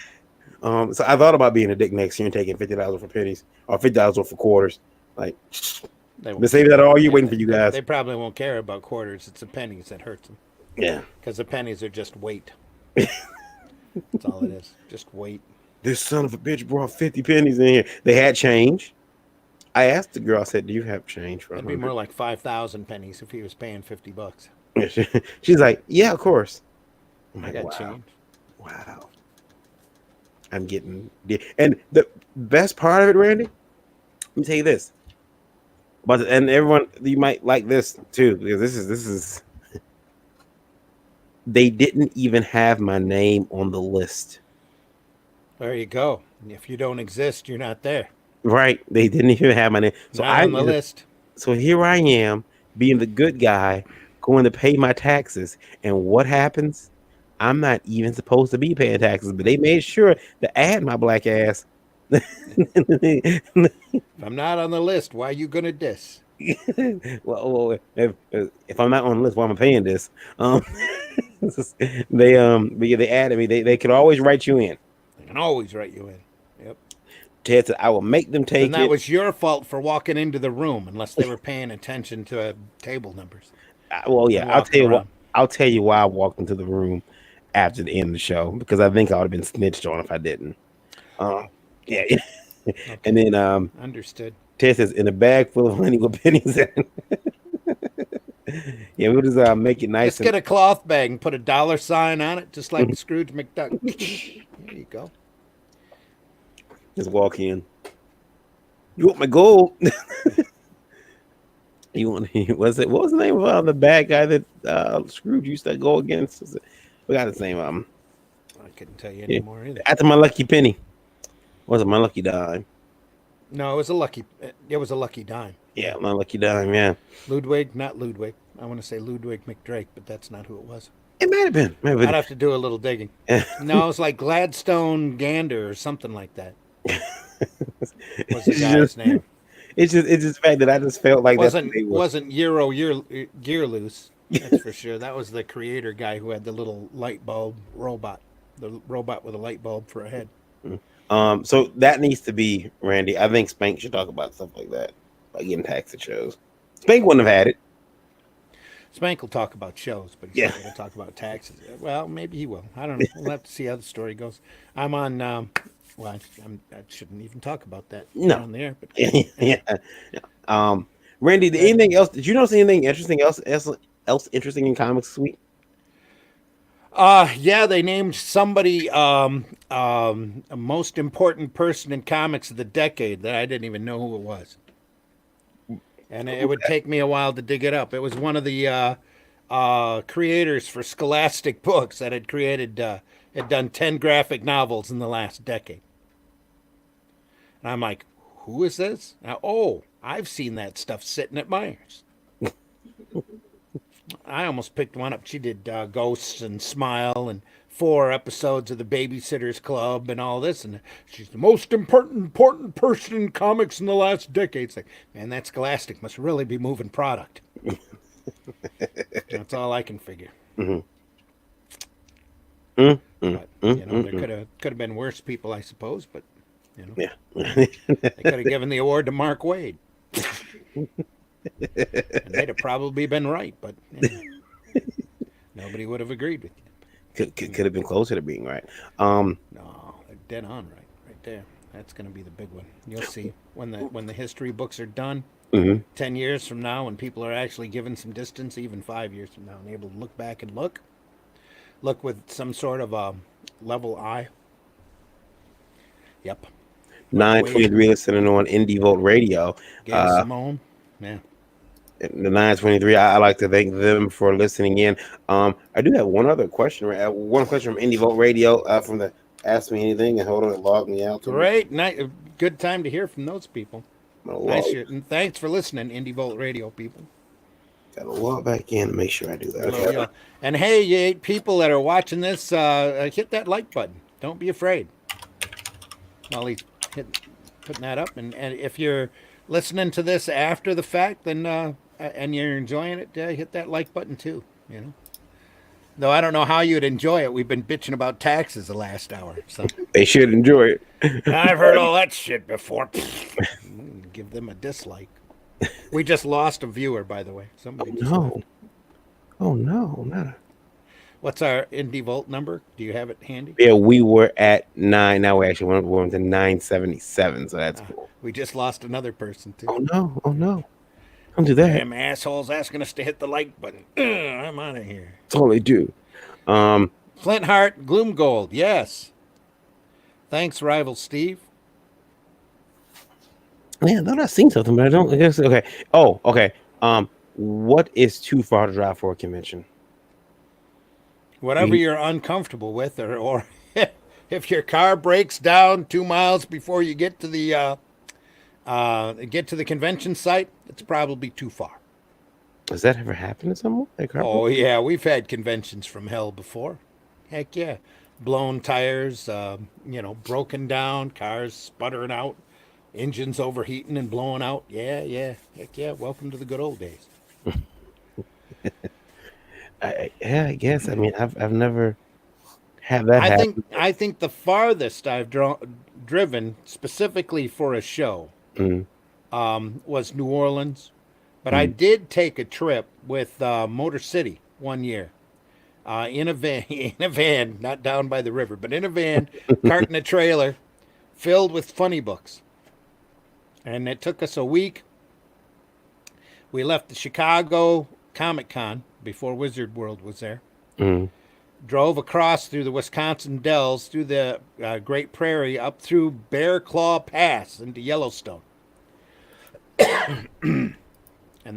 so I thought about being a dick next year and taking $50 for pennies or $50 for quarters. Like, They been won't saving care. that all year waiting for you guys. They probably won't care about quarters. It's the pennies that hurts them Yeah. because the pennies are just weight. That's all it is. Just weight. This son of a bitch brought 50 pennies in here. They had change. I asked the girl, I said, do you have change for That'd be more 100? like 5,000 pennies if he was paying $50. She's like, yeah, of course. I'm I like, got wow. change. Wow. I'm getting, and the best part of it, Randy, let me tell you this. But and everyone, you might like this too, because this is they didn't even have my name on the list. There you go. If you don't exist, you're not there. Right? They didn't even have my name. Not on the list. So here I am being the good guy, going to pay my taxes, and what happens? I'm not even supposed to be paying taxes, but they made sure to add my black ass. If I'm not on the list, why you gonna diss? Well, if I'm not on the list, why am I paying this? Um, but yeah, they added me. They could always write you in. And always write you in. Yep. Ted said, I will make them take And that it. was your fault for walking into the room, unless they were paying attention to table numbers Well, yeah, and walking around. I'll tell you why I walked into the room after the end of the show, because I think I would have been snitched on if I didn't. Yeah. Okay. And then Understood. Ted says, in a bag full of money with pennies in. Yeah, we'll just make it nice. Just get a cloth bag and put a dollar sign on it, just like Scrooge McDuck. There you go. Just walk in. You want my gold? You want? Was it? What was the name of the bad guy that Scrooge used to go against? We got his name. I couldn't tell you anymore either. After my lucky penny. Was it my lucky dime? No, it was a lucky. It was a lucky dime. Yeah, my lucky dime. Yeah, Ludwig, not Ludwig. I want to say Ludwig McDrake, but that's not who it was. it might have been. I'd have to do a little digging. No, it was like Gladstone Gander or something like that. Was the guy's name? It's just the fact that I just felt like wasn't Gearloose. That's for sure. That was the creator guy who had the little light bulb robot, the robot with a light bulb for a head. So that needs to be Randy. I think Spank should talk about stuff like that, like getting taxed at shows. Spank wouldn't have had it. Spank will talk about shows, but he's not going to talk about taxes. Well, maybe he will. I don't know. We'll have to see how the story goes. I'm on. Well, I shouldn't even talk about that on there. But yeah. Randy, anything else? Did you notice anything interesting else interesting in comics this week? Yeah, they named somebody a most important person in comics of the decade that I didn't even know who it was. And it would take me a while to dig it up. It was one of the creators for Scholastic Books that had done 10 graphic novels in the last decade. And I'm like, who is this? Now, I've seen that stuff sitting at Myers. I almost picked one up. She did Ghosts and Smile and 4 episodes of the Babysitter's Club and all this. And she's the most important person in comics in the last decade. It's like, man, that Scholastic must really be moving product. That's all I can figure. Mm-hmm. But, there could have been worse people, I suppose. But, yeah. They could have given the award to Mark Waid. And they'd have probably been right, but nobody would have agreed with you. Could have been closer to being right. No, they're dead on right there. That's going to be the big one. You'll see when the history books are done, 10 years from now, when people are actually given some distance, even 5 years from now, and able to look back and look with some sort of level eye. Yep. 923 listening on IndieVolt Radio. Gail Simone. Yeah. The 923, I like to thank them for listening in. I do have one other question. One question from IndieVolt Radio from the Ask Me Anything, and hold on, it logged me out. Great. Good time to hear from those people. Nice. And thanks for listening, IndieVolt Radio people. Gotta log back in and make sure I do that. Okay. And hey, you 8 people that are watching this, hit that like button. Don't be afraid. While he's putting that up. And if you're listening to this after the fact, then and you're enjoying it, hit that like button too. Though I don't know how you'd enjoy it. We've been bitching about taxes the last hour, so they should enjoy it. I've heard all that shit before. Give them a dislike. We just lost a viewer, by the way. Somebody just left. Oh no, not. What's our IndieVolt number? Do you have it handy? Yeah, we were at 9. Now we actually went to 977. So that's cool. We just lost another person too. Oh no. Don't do that. Damn assholes asking us to hit the like button. I'm out of here. That's all they do. Flintheart, Gloom Gold, yes. Thanks, Rival Steve. Yeah, I thought I seen something, but I don't. I guess okay. Oh, okay. What is too far to drive for a convention? Whatever you're uncomfortable with, or if your car breaks down 2 miles before you get to the convention site, it's probably too far. Has that ever happened to someone? Oh yeah, we've had conventions from hell before. Heck yeah, blown tires, broken down, cars sputtering out, engines overheating and blowing out. Yeah. Heck yeah, welcome to the good old days. I guess. I mean, I've never have that happen. I think the farthest I've driven specifically for a show Mm, was New Orleans, but I mm. did take a trip with Motor City one year in a van, in a van, not down by the river, but in a van, carting a trailer filled with funny books, and it took us a week. We left the Chicago Comic Con before Wizard World was there. Mm. Drove across through the Wisconsin Dells, through the Great Prairie, up through Bear Claw Pass into Yellowstone, and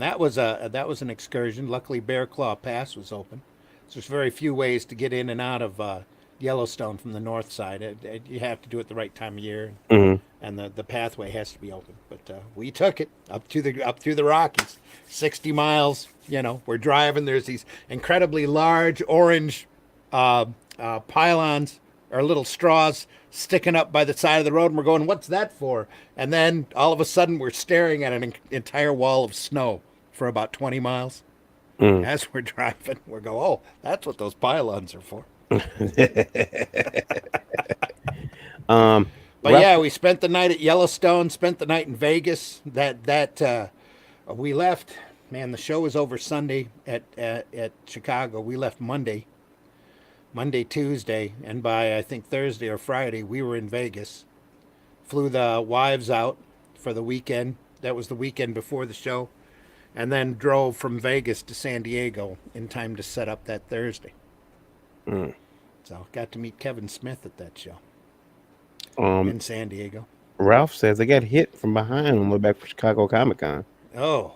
that was an excursion. Luckily, Bear Claw Pass was open. So there's very few ways to get in and out of Yellowstone from the north side. You have to do it the right time of year, Mm. and the pathway has to be open. But we took it up through the Rockies, 60 miles. You know, we're driving. There's these incredibly large orange pylons or little straws sticking up by the side of the road, and we're going, "What's that for?" And then all of a sudden, we're staring at an entire wall of snow for about 20 miles. Mm. As we're driving, we go, "Oh, that's what those pylons are for." um, But Ralph, yeah, we spent the night at Yellowstone, spent the night in Vegas. We left. Man, the show was over Sunday at Chicago. We left Monday, Tuesday, and by I think Thursday or Friday, we were in Vegas. Flew the wives out for the weekend. That was the weekend before the show, and then drove from Vegas to San Diego in time to set up that Thursday. mm. So got to meet Kevin Smith at that show um, in San Diego. Ralph says they got hit from behind on the way back from Chicago Comic Con. Oh,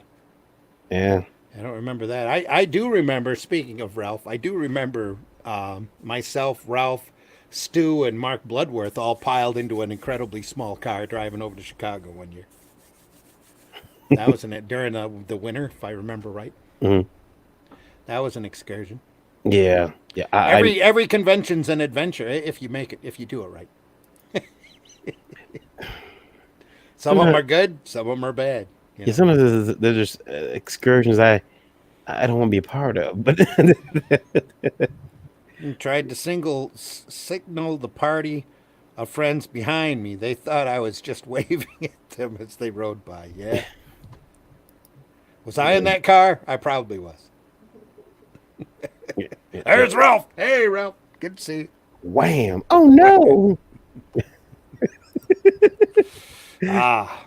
Yeah. I don't remember that. I do remember, speaking of Ralph, I do remember myself, Ralph, Stu, and Mark Bloodworth all piled into an incredibly small car driving over to Chicago one year. That was during the winter, if I remember right. Mhm. That was an excursion. Yeah. Yeah. Every convention's an adventure if you make it, if you do it right. Some of them are good, some of them are bad. You Yeah, know? sometimes there's just excursions I don't want to be a part of, but And tried to signal the party of friends behind me. They thought I was just waving at them as they rode by. Yeah. Was I in that car? I probably was. There's Ralph. Hey, Ralph. Good to see you. wham! Oh no! Ah.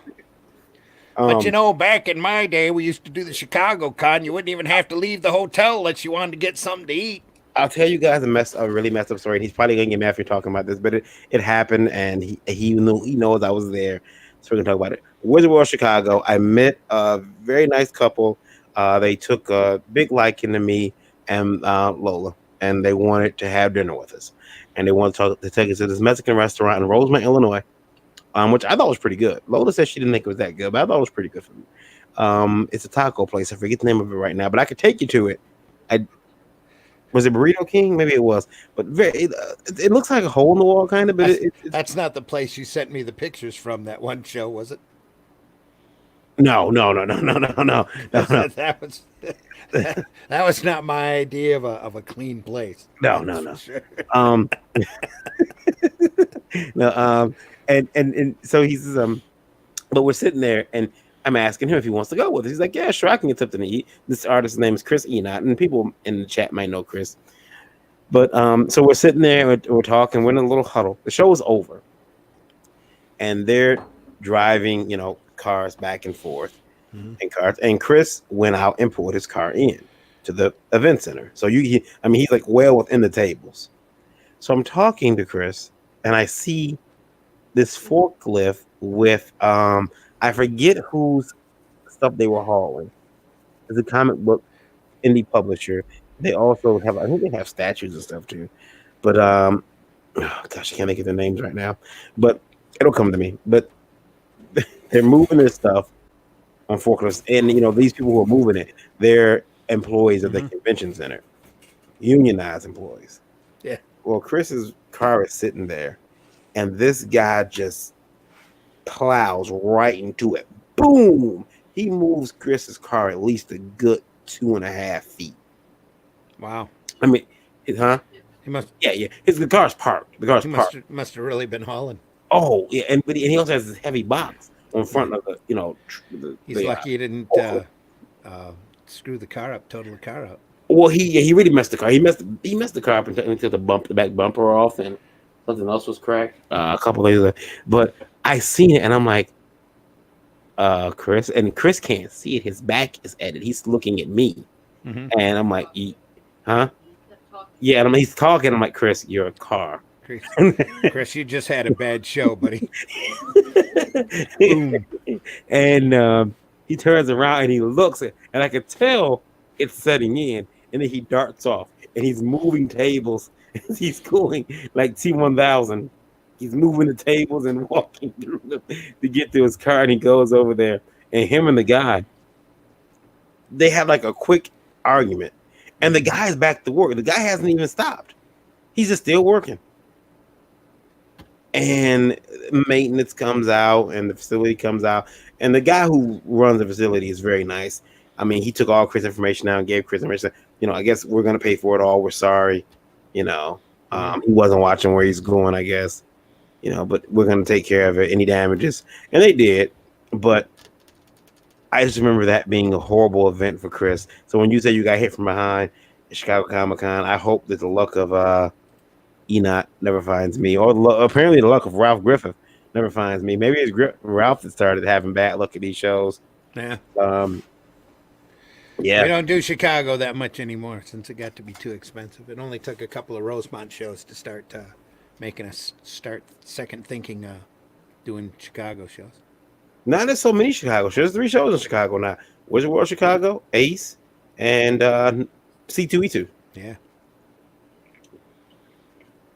Um, But you know, back in my day, we used to do the Chicago Con. You wouldn't even have to leave the hotel unless you wanted to get something to eat. I'll tell you guys a really messed up story. And he's probably gonna get mad for talking about this, but it happened, and he knows I was there, so we're gonna talk about it. Wizard World Chicago. I met a very nice couple. They took a big liking to me and Lola, and they wanted to have dinner with us, and they wanted to take us to this Mexican restaurant in Rosemont, Illinois, which I thought was pretty good. Lola said she didn't think it was that good, but I thought it was pretty good for me. It's a taco place. I forget the name of it right now, but I could take you to it. I Was it Burrito King? Maybe it was, but it looks like a hole in the wall kind of. But That's not the place you sent me the pictures from that one show, was it? no. that was that was not my idea of a clean place. No. Sure. Um, no. And so he says, but we're sitting there, and I'm asking him if he wants to go with us. He's like, yeah, sure, I can get something to eat. This artist's name is Chris Enoch, and people in the chat might know Chris. But so we're sitting there, we're talking, we're in a little huddle. The show is over, and they're driving, cars back and forth, and cars. And Chris went out and pulled his car in to the event center. So he's like well within the tables. So I'm talking to Chris, and I see this forklift with I forget whose stuff they were hauling. It's a comic book indie publisher. They also have, I think they have statues and stuff too. But oh gosh, I can't think of their names right now. But it'll come to me. But they're moving their stuff on forklifts, and these people who are moving it, they're employees of the convention center, unionized employees. Yeah. Well, Chris's car is sitting there, and this guy just plows right into it. Boom! He moves Chris's car at least a good 2.5 feet. Wow. I mean, huh? He must. Yeah. The car's parked. The car's He parked. must have really been hauling. Oh, yeah, and he also has this heavy box on front of the, He's lucky he didn't Oakland. screw the car up, total the car up. Well, he really messed the car. He messed the car up and took the back bumper off, and something else was cracked. A couple days ago, but I seen it and I'm like, Chris, and Chris can't see it. His back is at it. He's looking at me, and I'm like, huh? Yeah, and he's talking. I'm like, Chris, you're a car. Chris, you just had a bad show, buddy. Boom. And he turns around and he looks at, and I could tell it's setting in, and then he darts off and he's moving tables as he's going like T1000. He's moving the tables and walking through them to get to his car, and he goes over there, and him and the guy, they have like a quick argument, and the guy's back to work. The guy hasn't even stopped. He's just still working. And maintenance comes out and the facility comes out, and the guy who runs the facility is very nice. I mean, he took all Chris' information out and gave Chris information. I guess we're going to pay for it all. We're sorry. He wasn't watching where he's going, I guess, but we're going to take care of it. Any damages. And they did. But I just remember that being a horrible event for Chris. So when you say you got hit from behind at Chicago Comic-Con, I hope that the luck of Enoch never finds me, or apparently the luck of Ralph Griffith never finds me. Maybe it's Ralph that started having bad luck at these shows. Yeah. Yeah. We don't do Chicago that much anymore since it got to be too expensive. It only took a couple of Rosemont shows to start making us start second thinking doing Chicago shows. Now there's so many Chicago shows. There's 3 shows in Chicago now. Wizard World Chicago, Ace, and C2E2. Yeah.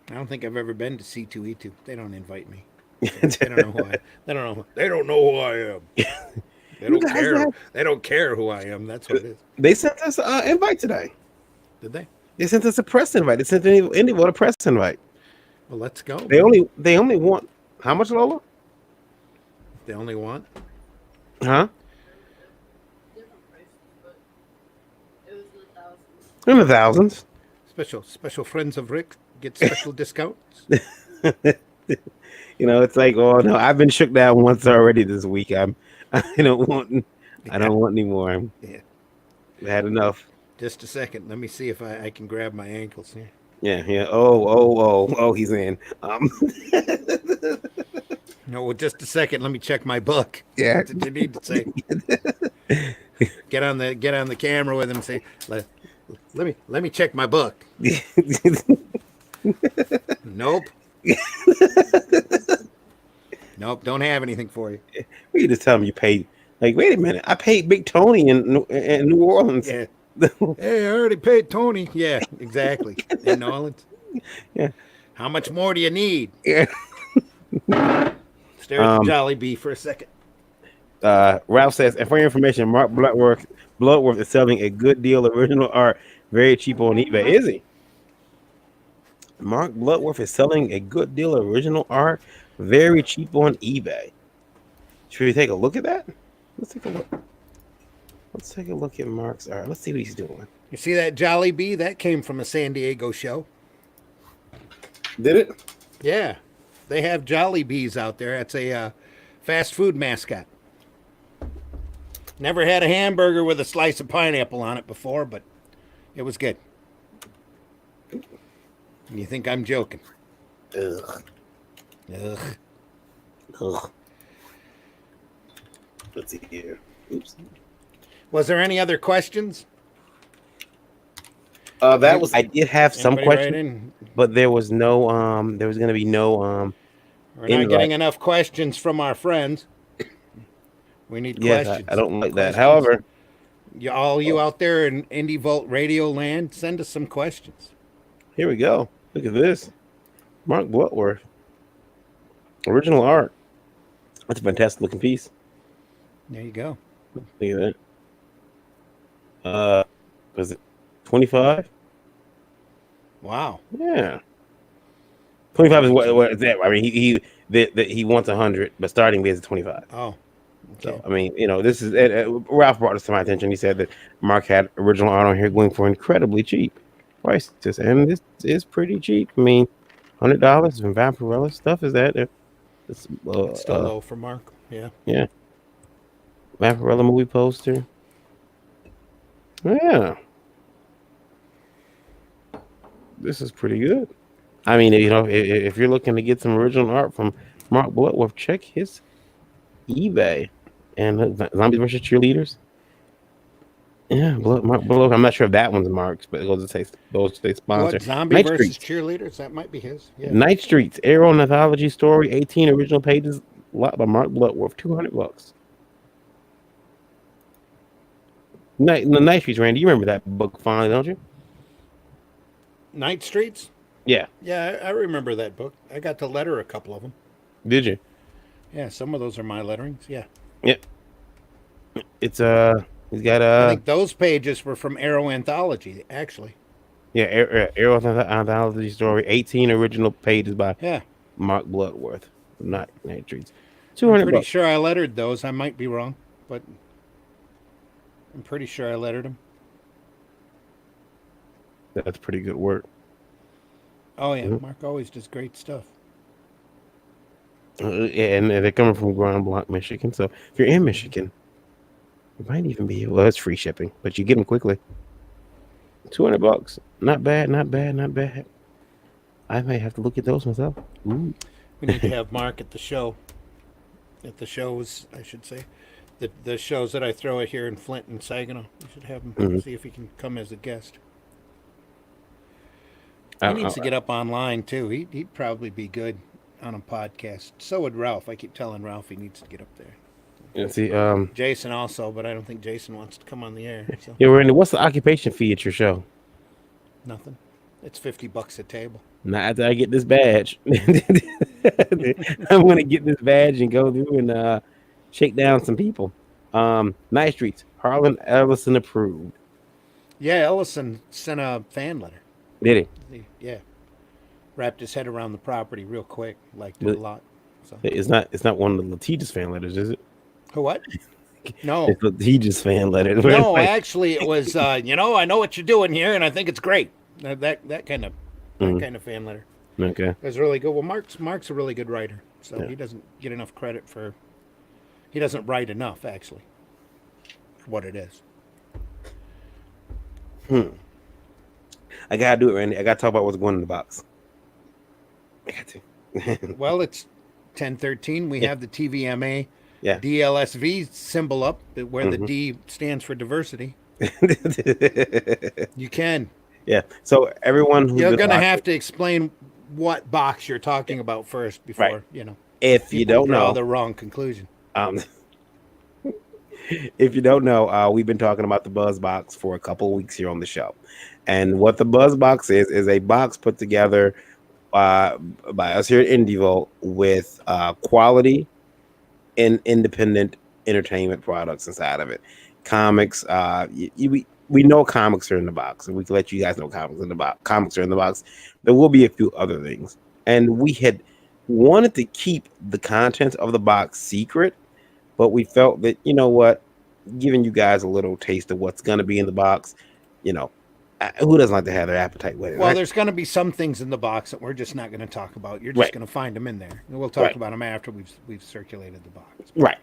I don't think I've ever been to C2E2. They don't invite me. They don't know who I. They don't know. They don't know who I am. They don't care. They don't care who I am. That's what it is. They sent us an invite today. Did they? They sent us a press invite. They sent INDIEVOLT a press invite. Well, let's go. They only want how much, Lola? They only want. Huh? In the thousands. Special friends of Rick get special discounts. It's like, oh no, I've been shook down once already this week. I don't want any more. Yeah. I had enough. Just a second. Let me see if I can grab my ankles here. Yeah. Oh, he's in. No, well, just a second. Let me check my book. Yeah. That's what you need to say. Get on the camera with him and say, let me check my book. Nope. Nope, don't have anything for you. We just tell him you paid. Like, wait a minute, I paid Big Tony in New Orleans. Yeah. Hey, I already paid Tony. Yeah, exactly. In New Orleans. Yeah. How much more do you need? Yeah. Stare at the Jolly Bee for a second. Ralph says, and for your information, Mark Bloodworth is selling a good deal of original art very cheap on eBay. Is he? Mark Bloodworth is selling a good deal of original art very cheap on eBay. Should we take a look at that? Let's take a look. Let's take a look at Mark's art. Let's see what he's doing. You see that Jolly Bee? That came from a San Diego show. Did it? Yeah. They have Jolly Bees out there. That's a fast food mascot. Never had a hamburger with a slice of pineapple on it before, but it was good. You think I'm joking? Ugh. Ugh. Ugh. Let's see here. Oops. Was there any other questions? I did have some Anybody write questions, in? but there was no there was gonna be no We're not getting enough questions from our friends. We need questions. I don't like that. However, all you out there in INDIEVOLT Radio land, send us some questions. here we go. Look at this. Mark Bloodworth. Original art. That's a fantastic looking piece. There you go. Look at that. Was it 25? Wow. Yeah. 25 is what is that? I mean, he wants 100, but starting bid is 25. Oh. Okay. So I mean, this is Ralph brought this to my attention. He said that Mark had original art on here going for incredibly cheap. prices, and this is pretty cheap. I mean, $100 from Vampirella stuff is that? It's, It's still low for Mark. Yeah. yeah, Vampirella movie poster. Yeah, this is pretty good. I mean, if you're looking to get some original art from Mark Bloodworth, check his eBay and Zombies versus Cheerleaders. Yeah, Mark Bloodworth. I'm not sure if that one's Mark's, but those they sponsor. What, Zombie Night versus Streets. Cheerleaders? That might be his. Yeah. Night Streets, Arrow Anthology Story, 18 original pages, lot by Mark Bloodworth, $200. The Night Streets, Randy. You remember that book finally, don't you? Night Streets? Yeah. Yeah, I remember that book. I got to letter a couple of them. Did you? Yeah, some of those are my letterings. Yeah. Yep. It's he's got I think those pages were from Arrow Anthology, actually. yeah, Arrow Anthology Story, 18 original pages by Yeah. Mark Bloodworth. Night Streets. I'm $200. pretty sure I lettered those. I might be wrong, but I'm pretty sure I lettered them. That's pretty good work. Oh, yeah. Mark always does great stuff. Yeah, and they're coming from Grand Blanc, Michigan. So if you're in Michigan, you might even be, well, it's free shipping, but you get them quickly. $200. Not bad, not bad, not bad. I may have to look at those myself. Ooh. We need to have Mark at the show. At the shows, I should say. The shows that I throw at here in Flint and Saginaw. We should have him see if he can come as a guest. He needs to get up online, too. He'd probably be good on a podcast. So would Ralph. I keep telling Ralph he needs to get up there. Yeah, see, Jason also, but I don't think Jason wants to come on the air. So. yeah, Randy, what's the occupation fee at your show? Nothing. It's $50 a table. Not after I get this badge. I'm gonna get this badge and go through and shake down some people. Night Streets, Harlan Ellison approved. Yeah, Ellison sent a fan letter. Did he? Yeah. Wrapped his head around the property real quick. Liked it a lot. So. It's not one of the Litigious fan letters, is it? What? No. It's Litigious fan letter. No, actually, it was. I know what you're doing here, and I think it's great. That kind of fan letter. Okay. It was really good. Well, Mark's a really good writer, so he doesn't get enough credit for. He doesn't write enough, actually. For what it is. I gotta do it, Randy. I gotta talk about what's going in the box. I got to. Well, it's 1013. We have the TVMA Yeah. DLSV symbol up where the D stands for diversity. You can. Yeah. So everyone who's You're gonna have to explain what box you're talking about first before if you don't draw know the wrong conclusion. If you don't know, we've been talking about the Buzz Box for a couple of weeks here on the show, and what the Buzz Box is a box put together by us here at INDIEVOLT with quality and independent entertainment products inside of it. Comics, we know comics are in the box, and we can let you guys know comics in the box. Comics are in the box. There will be a few other things, and we had wanted to keep the contents of the box secret, but we felt that, you know what, giving you guys a little taste of what's going to be in the box, who doesn't like to have their appetite whetted? Well, right? there's going to be some things in the box that we're just not going to talk about. You're just going to find them in there, and we'll talk about them after we've circulated the box. Right.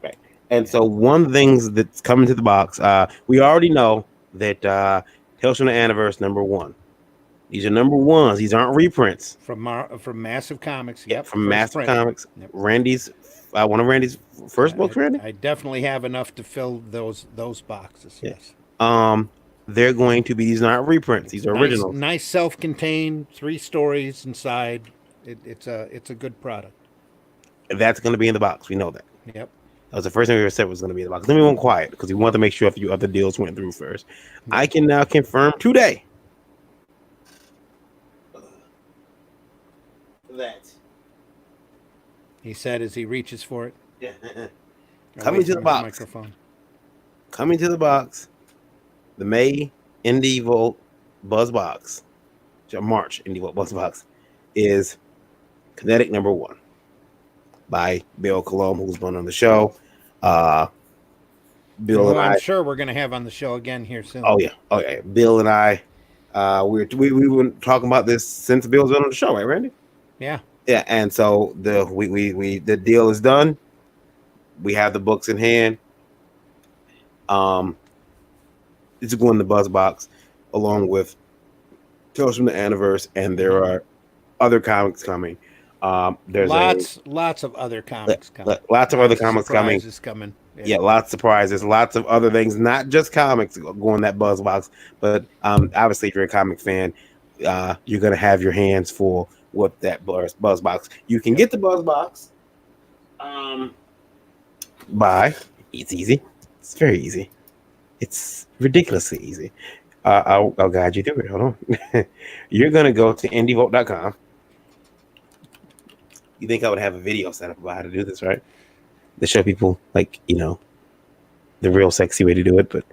And so one of the things that's coming to the box, we already know that Tales from the Anniverse #1. These are #1s. These aren't reprints. From Massive Comics. Yep. From Massive Comics. Yep. Randy's one of Randy's first books, Randy? I definitely have enough to fill those boxes. Yes. They're going to be, these aren't reprints. These are originals. Nice self-contained, 3 stories inside. It's a good product. That's going to be in the box. We know that. Yep. That was the first thing we ever said was going to be in the box. Then we went quiet because we wanted to make sure a few other deals went through first. I can now confirm today that he said as he reaches for it. Yeah. Coming to the box. Microphone. Coming to the box. The May INDIEVOLT Buzz Box, March INDIEVOLT Buzz Box, is Kinetic #1 by Bill Colomb, who's been on the show. Bill and I'm I. sure we're going to have on the show again here soon. Oh yeah. Bill and I We were talking about this since Bill's been on the show, right, Randy? Yeah. Yeah, and so the deal is done. We have the books in hand. Um, it's going in the buzz box along with Tales from the Anniverse, and there are other comics coming. There's Lots of other comics coming. lots of other comics coming. Surprises coming. Yeah, lots of surprises, lots of other things, not just comics going that buzz box, but obviously if you're a comic fan, you're gonna have your hands full with that buzz box. You can get the buzz box by it's easy. It's very easy. It's ridiculously easy. I'll guide you through it. Hold on. You're gonna go to indievolt.com. You think I would have a video set up about how to do this, right? To show people, like, the real sexy way to do it, but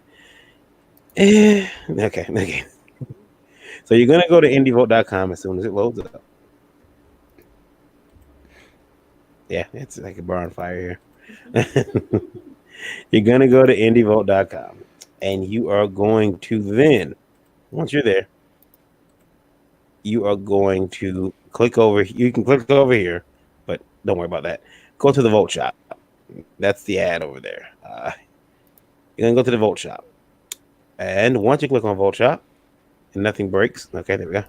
okay. So you're gonna go to indievolt.com as soon as it loads up. Yeah, it's like a bonfire here. You're gonna go to indievolt.com, and you are going to then, once you're there, you are going to click over. You can click over here, but don't worry about that. Go to the Volt Shop. That's the ad over there. You're gonna go to the Volt Shop, and once you click on Volt Shop, and nothing breaks. Okay, there we go.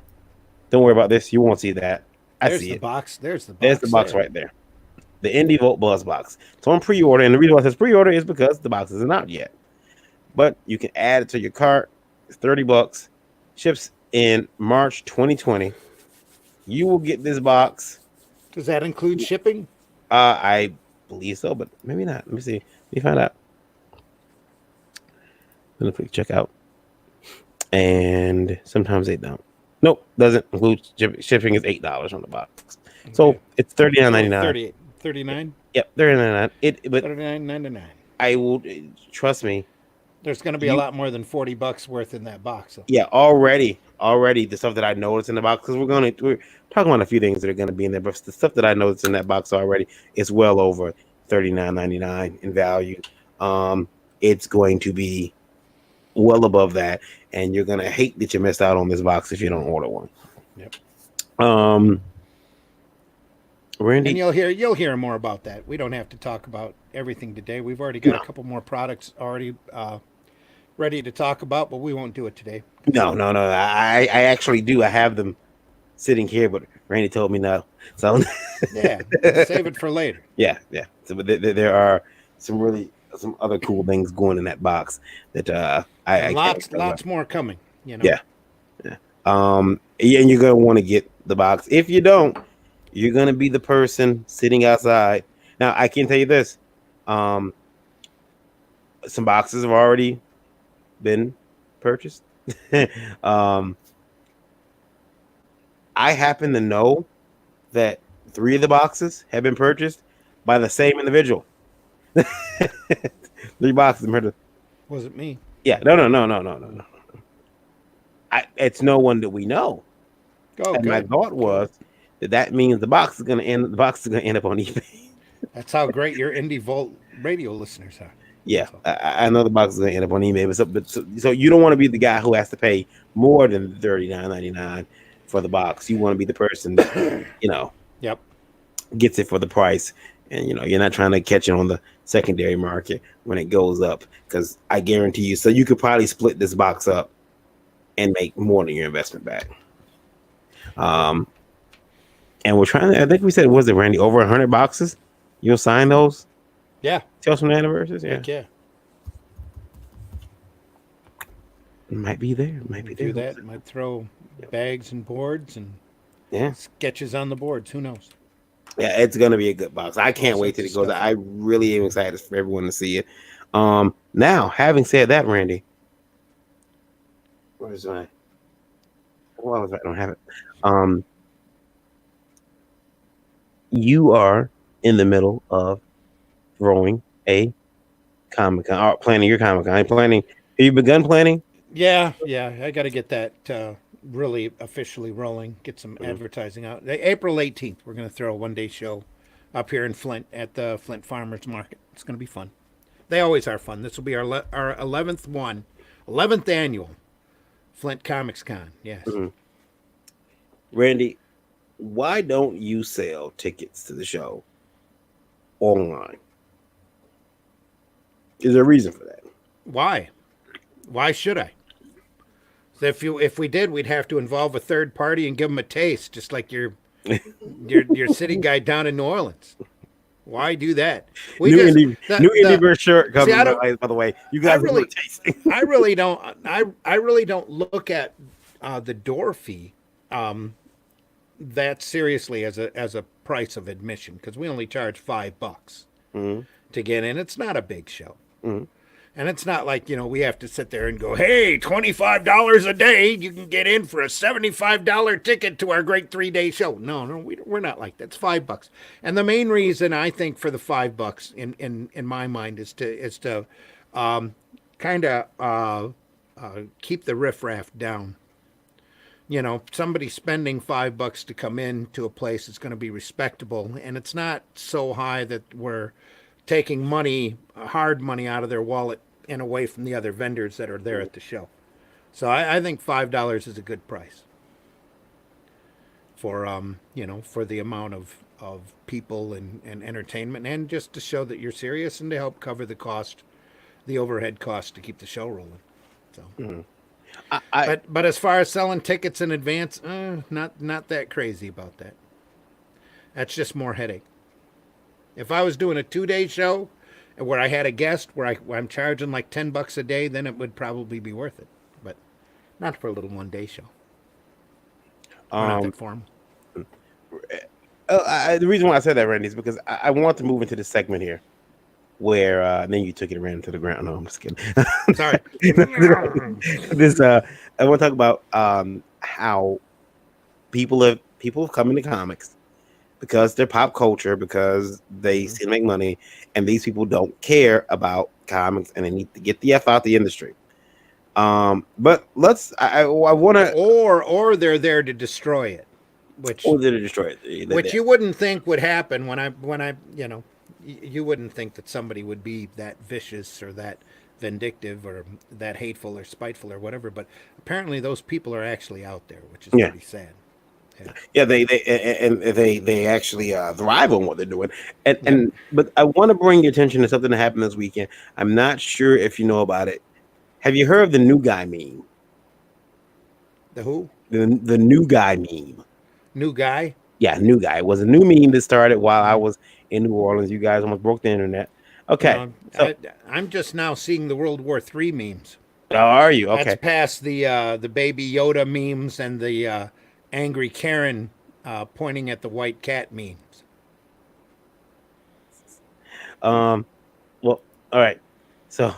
Don't worry about this. You won't see that. I see it. Box. There's the box. There's the box right there. The IndieVolt Buzz Box. It's on pre-order, and the reason why it says pre-order is because the box isn't out yet. But you can add it to your cart. It's $30. Ships in March 2020. You will get this box. Does that include shipping? I believe so, but maybe not. Let me see. Let me find out. Let me click checkout. And sometimes they don't. Nope, doesn't include shipping. Is $8 on the box. Okay. So it's $39.99. 39. Yep, $39.99. But $39.99. I will trust me. There's going to be a lot more than $40 worth in that box. So. Yeah, already the stuff that I noticed in the box, because we're talking about a few things that are going to be in there, but the stuff that I noticed in that box already is well over $39.99 in value. It's going to be well above that, and you're going to hate that you missed out on this box if you don't order one. Yep. Randy, and you'll hear more about that. We don't have to talk about everything today. We've already got a couple more products already ready to talk about, but we won't do it today. No. I actually do. I have them sitting here, but Randy told me no. So yeah, save it for later. Yeah. So, but there are some other cool things going in that box that lots more coming. Yeah. And you're gonna want to get the box. If you don't, you're gonna be the person sitting outside. Now, I can tell you this: some boxes have already been purchased. I happen to know that 3 of the boxes have been purchased by the same individual. 3 boxes purchased. Was it me? Yeah. No. It's no one that we know. Oh, and good. My thought was that means the box is going to end up on eBay. That's how great your IndieVolt radio listeners are. Yeah, so. I know the box is going to end up on eBay, so you don't want to be the guy who has to pay more than $39.99 for the box. You want to be the person that Yep, gets it for the price, and you're not trying to catch it on the secondary market when it goes up, because I guarantee you. So you could probably split this box up and make more than your investment back. And we're trying to. I think we said, was it Randy, over 100 boxes? You'll sign those? Yeah. Tales from the Anniversaries? Yeah. Yeah. It might be there. Might be there. Do that. Might throw bags and boards and sketches on the boards. Who knows? Yeah, it's gonna be a good box. I can't wait till it goes out. I really am excited for everyone to see it. Now, having said that, Randy, where's my? Well, I don't have it. You are in the middle of throwing a Comic-Con, or planning your Comic-Con. Have you begun planning? Yeah. I got to get that really officially rolling. Get some advertising out. April 18th, we're going to throw a one-day show up here in Flint at the Flint Farmers Market. It's going to be fun. They always are fun. This will be our 11th annual Flint Comics Con, yes. Mhm. Randy, why don't you sell tickets to the show online? Is there a reason for that? Why? Why should I? So if we did, we'd have to involve a third party and give them a taste, just like your city guy down in New Orleans. Why do that? We New just indie, new indie verse shirt see. coming. By the way, you I guys are really, tasting. I really don't. I really don't look at the door fee that seriously as a price of admission, because we only charge $5 Mhm. to get in. It's not a big show. Mhm. And it's not like, we have to sit there and go, hey, $25 a day, you can get in for a $75 ticket to our great 3-day show. No, we're not like that. It's $5. And the main reason I think for the $5 in my mind is to kind of keep the riffraff down. Somebody spending $5 to come in to a place that's going to be respectable, and it's not so high that we're taking money, hard money out of their wallet and away from the other vendors that are there at the show. So I think $5 is a good price for for the amount of people and entertainment, and just to show that you're serious and to help cover the cost, the overhead cost to keep the show rolling. So but as far as selling tickets in advance, not that crazy about that. That's just more headache. If I was doing a 2-day show where I had a guest where I'm charging like $10 a day, then it would probably be worth it. But not for a little 1-day show. We're not that formal. The reason why I said that, Randy, is because I want to move into this segment here where then you took it and ran to the ground. No, I'm just kidding. Sorry. I want to talk about how people have come into comics because they're pop culture, because they see to make money, and these people don't care about comics and they need to get the F out the industry. But I want to, or they're there to destroy it, which or they're to destroy it, which you wouldn't think would happen when I you wouldn't think that somebody would be that vicious or that vindictive or that hateful or spiteful or whatever, but apparently those people are actually out there, which is pretty sad. Yeah, they actually thrive on what they're doing, and but I want to bring your attention to something that happened this weekend. I'm not sure if you know about it. Have you heard of the new guy meme? The who? The new guy meme. New guy? Yeah, new guy. It was a new meme that started while I was in New Orleans. You guys almost broke the internet. Okay, so, I'm just now seeing the World War III memes. Oh, are you? Okay. That's past the Baby Yoda memes and the angry Karen pointing at the white cat memes. Well, all right. So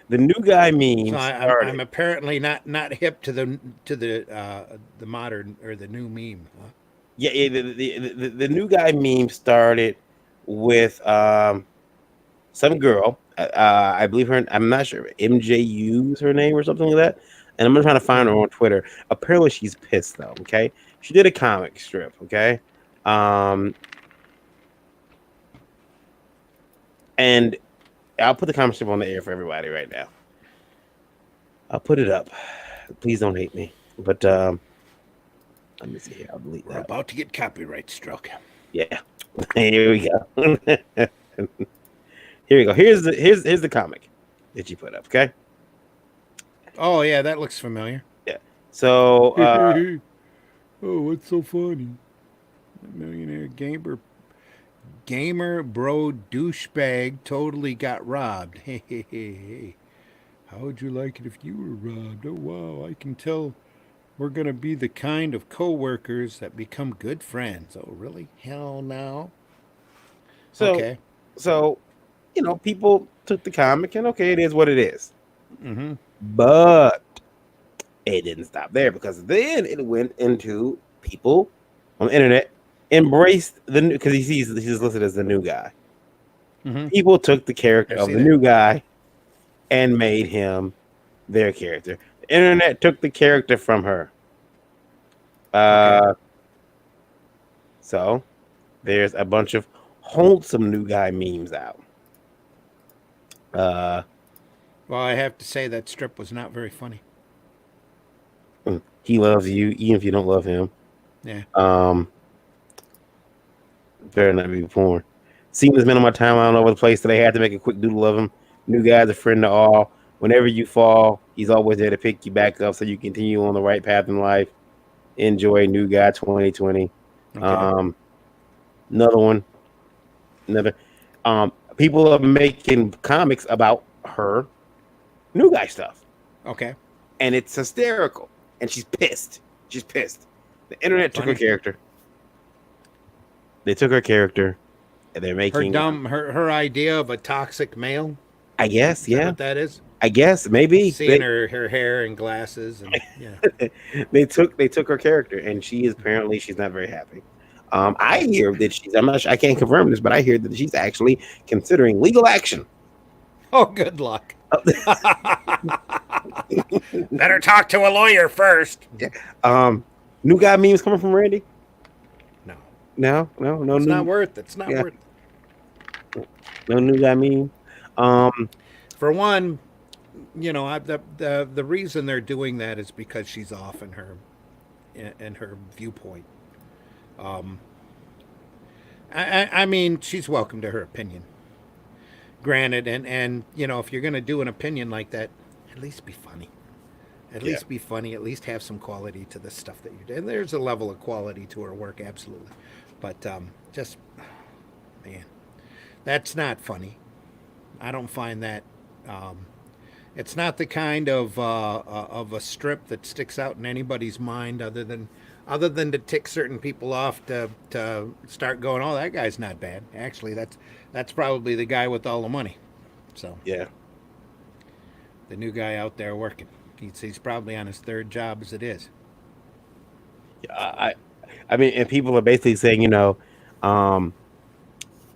the new guy memes. So I'm apparently not hip to the modern or the new meme. Huh? Yeah, the new guy meme started with some girl. I believe her. I'm not sure. MJU is her name or something like that. And I'm trying to find her on Twitter. Apparently, she's pissed though. Okay, she did a comic strip. Okay, and I'll put the comic strip on the air for everybody right now. I'll put it up. Please don't hate me. But let me see here. I'll delete that. We're about to get copyright struck. Yeah. Here we go. Here we go. Here's the comic that you put up. Okay. Oh yeah, that looks familiar. Yeah. So. Oh, what's so funny? Millionaire gamer bro douchebag totally got robbed. Hey. How would you like it if you were robbed? Oh wow, I can tell we're gonna be the kind of co-workers that become good friends. Oh really? Hell no. So, okay. So, people took the comic and okay, it is what it is. Mm-hmm. But it didn't stop there, because then it went into people on the internet embraced the new, because he's listed as the new guy. Mm-hmm. People took the character of the new guy and made him their character. The internet took the character from her. So there's a bunch of wholesome new guy memes out. Well, I have to say that strip was not very funny. He loves you, even if you don't love him. Yeah. Um, better not be porn. Seen this man on my timeline all over the place, so they had to make a quick doodle of him. New guy's a friend to all. Whenever you fall, he's always there to pick you back up so you continue on the right path in life. Enjoy New Guy 2020. Okay. Um, another one. Another. People are making comics about her New Guy stuff, Okay. and it's hysterical. And she's pissed. She's pissed. The internet took her Funny. character. They took her character, and they're Her making. dumb her idea of a toxic male. I guess, Is that yeah. what that is? I guess maybe Seeing her hair and glasses and yeah. they took her character, and she is apparently she's not very happy. I hear that she's I'm not I can't confirm this, but I hear that she's actually considering legal action. Oh, good luck. Better talk to a lawyer first. New guy memes coming from Randy? No. No. It's new, not worth it. It's not yeah. worth it. No new guy meme. For one, you know, the reason they're doing that is because she's off in her viewpoint. I mean, she's welcome to her opinion. Granted, and you know, if you're going to do an opinion like that, at least be funny. At least be funny. At least have some quality to the stuff that you do. And there's a level of quality to her work, absolutely. But just, man, that's not funny. I don't find that. It's not the kind of a strip that sticks out in anybody's mind, other than to tick certain people off to start going, oh, that guy's not bad. Actually, that's probably the guy with all the money. So Yeah. the new guy out there working. He's probably on his third job as it is. I mean, and people are basically saying, you know,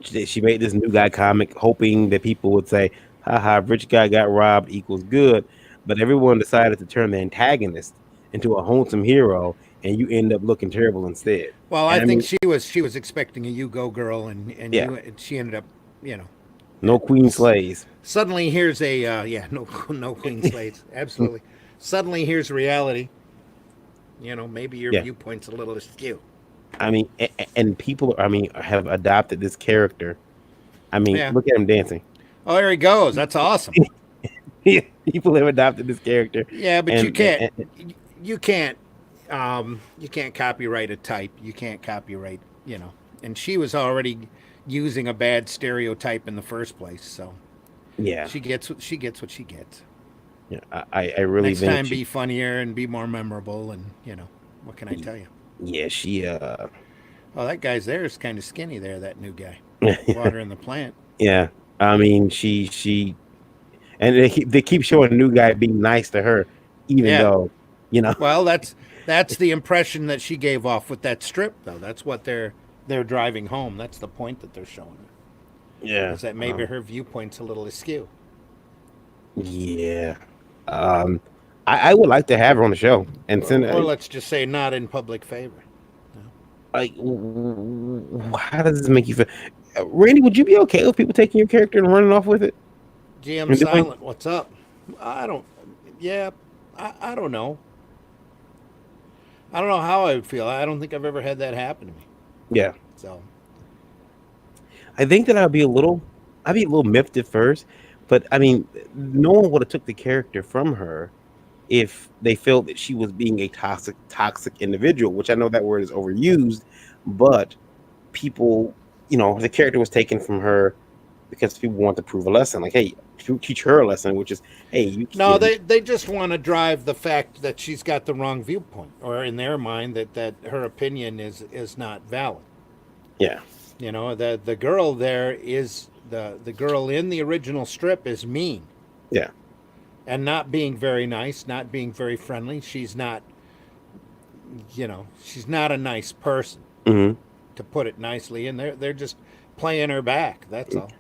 she made this new guy comic hoping that people would say, haha, rich guy got robbed equals good. But everyone decided to turn the antagonist into a wholesome hero, and you end up looking terrible instead. Well, And I I think mean, she was expecting a you go girl, and yeah, she ended up, you know. no queen slays. Suddenly here's a no queen slaves, absolutely. Suddenly here's reality. You know, maybe your Yeah. viewpoint's a little askew. I mean, and people, I mean, have adopted this character. I mean, Yeah. look at him dancing. Oh, there he goes. That's awesome. People have adopted this character. Yeah, but And, you can't and- you can't you can't copyright a type. You can't copyright, you know. And she was already using a bad stereotype in the first place, so yeah, she gets what she gets. yeah, I really Next think time be funnier and be more memorable, and you know, what can I tell you? yeah, she Oh, that guy's there is kind of skinny there, that new guy. Watering the plant. yeah. I mean, she and they keep showing the new guy being nice to her, even Yeah. though, you know, Well, that's the impression that she gave off with that strip, though. That's what they're driving home. That's the point that they're showing. yeah, Is that maybe her viewpoint's a little askew. yeah. Um, I would like to have her on the show and send Or let's just say not in public favor. like, how does this make you feel? Randy, would you be okay with people taking your character and running off with it? GM And doing- Silent, what's up? I don't. Yeah, I don't know. I don't know how I would feel. I don't think I've ever had that happen to me. Yeah, So I think that I'd be a little miffed at first, but I mean, no one would have took the character from her if they felt that she was being a toxic individual, which I know that word is overused, but people, you know, the character was taken from her because people want to prove a lesson. Like, hey, teach her a lesson, which is, hey, you no, can't- they just want to drive the fact that she's got the wrong viewpoint, or in their mind that her opinion is not valid. yeah, You know, the girl there is the girl in the original strip is mean. yeah, And not being very nice, not being very friendly. She's not, you know, she's not a nice person, hmm to put it nicely. And they're just playing her back. That's all.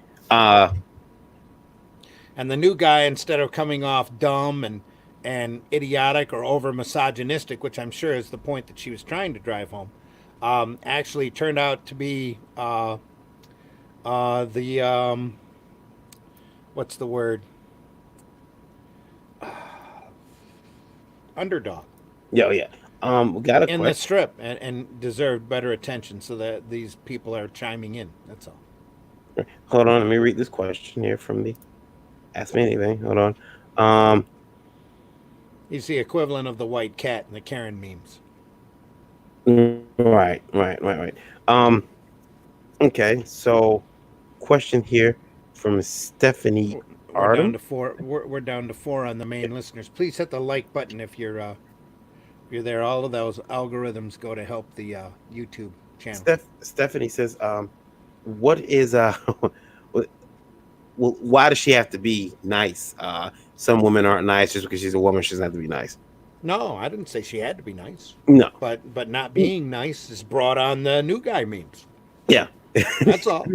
And the new guy, instead of coming off dumb and idiotic or over misogynistic, which I'm sure is the point that she was trying to drive home, actually turned out to be the what's the word? Underdog. Yo, yeah. We got a in the question. strip and deserved better attention. So that these people are chiming in. That's all. Hold on, let me read this question here from the Ask Me Anything. Hold on. Um, He's the equivalent of the white cat in the Karen memes. right. Okay, so question here from Stephanie We're down Arden. to four. We're down to four on the main listeners. Please hit the like button if you're there. All of those algorithms go to help the YouTube channel. Stephanie says, what is what- well, why does she have to be nice? Some women aren't nice just because she's a woman. She doesn't have to be nice. No, I didn't say she had to be nice, No. but not being nice is brought on the new guy memes. Yeah. That's all.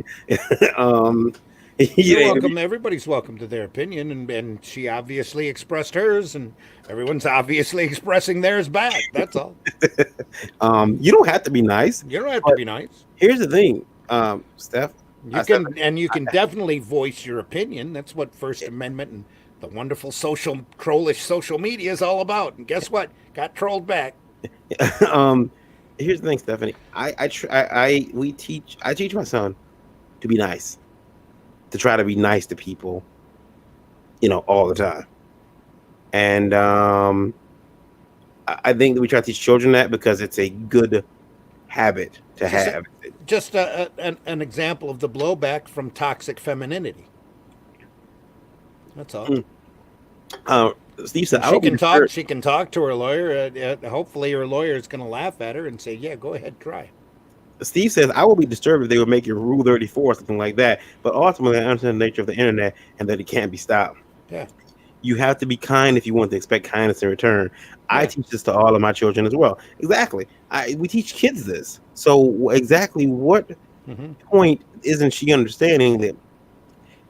um, You're yeah, welcome. Everybody's welcome to their opinion, and she obviously expressed hers, and everyone's obviously expressing theirs back. That's all. you don't have to be nice. You don't have to But be nice. here's the thing, Steph. Stephanie, You can definitely voice your opinion. That's what First Amendment and the wonderful social trollish social media is all about. And guess what? Got trolled back. um, here's the thing, Stephanie. I teach my son to be nice, to try to be nice to people, all the time. And I think that we try to teach children that because it's a good habit to Just have. just an example of the blowback from toxic femininity. That's all. Mm. Uh, Steve said, "I She will be can talk. disturbed." She can talk to her lawyer. Hopefully, her lawyer is going to laugh at her and say, "Yeah, go ahead, try." Steve says, "I will be disturbed if they would make it Rule 34 or something like that." But ultimately, I understand the nature of the internet and that it can't be stopped. Yeah, You have to be kind if you want to expect kindness in return. I yeah. teach this to all of my children as well. Exactly. We teach kids this. So exactly what Hmm. point isn't she understanding that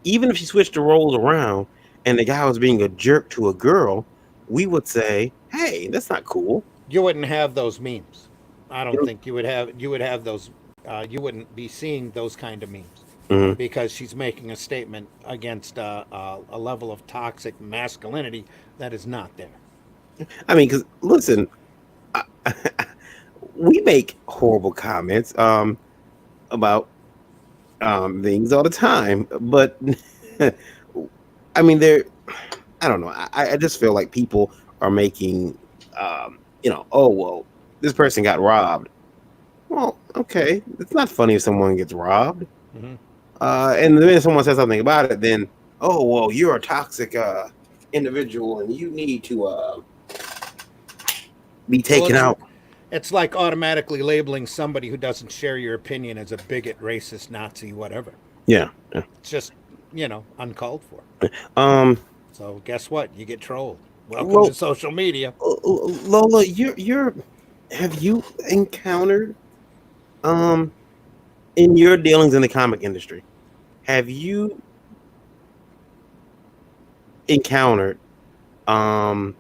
even if she switched the roles around and the guy was being a jerk to a girl, we would say, "Hey, that's not cool." You wouldn't have those memes. I don't You think you would have. You would have those. You wouldn't be seeing those kind of memes know? because she's making a statement against a level of toxic masculinity that is not there. I mean, because listen, I, we make horrible comments about things all the time, but I mean, I don't know. I just feel like people are making, oh well, this person got robbed. Well, okay, it's not funny if someone gets robbed. Hmm. And the minute someone says something about it, then oh well, you're a toxic individual and you need to be Well, taken out. it's like automatically labeling somebody who doesn't share your opinion as a bigot, racist, Nazi, whatever. Yeah. It's just uncalled for. Um. So guess what? You get trolled. Welcome Well, to social media. Lola, you're. Have you encountered in your dealings in the comic industry? Have you encountered um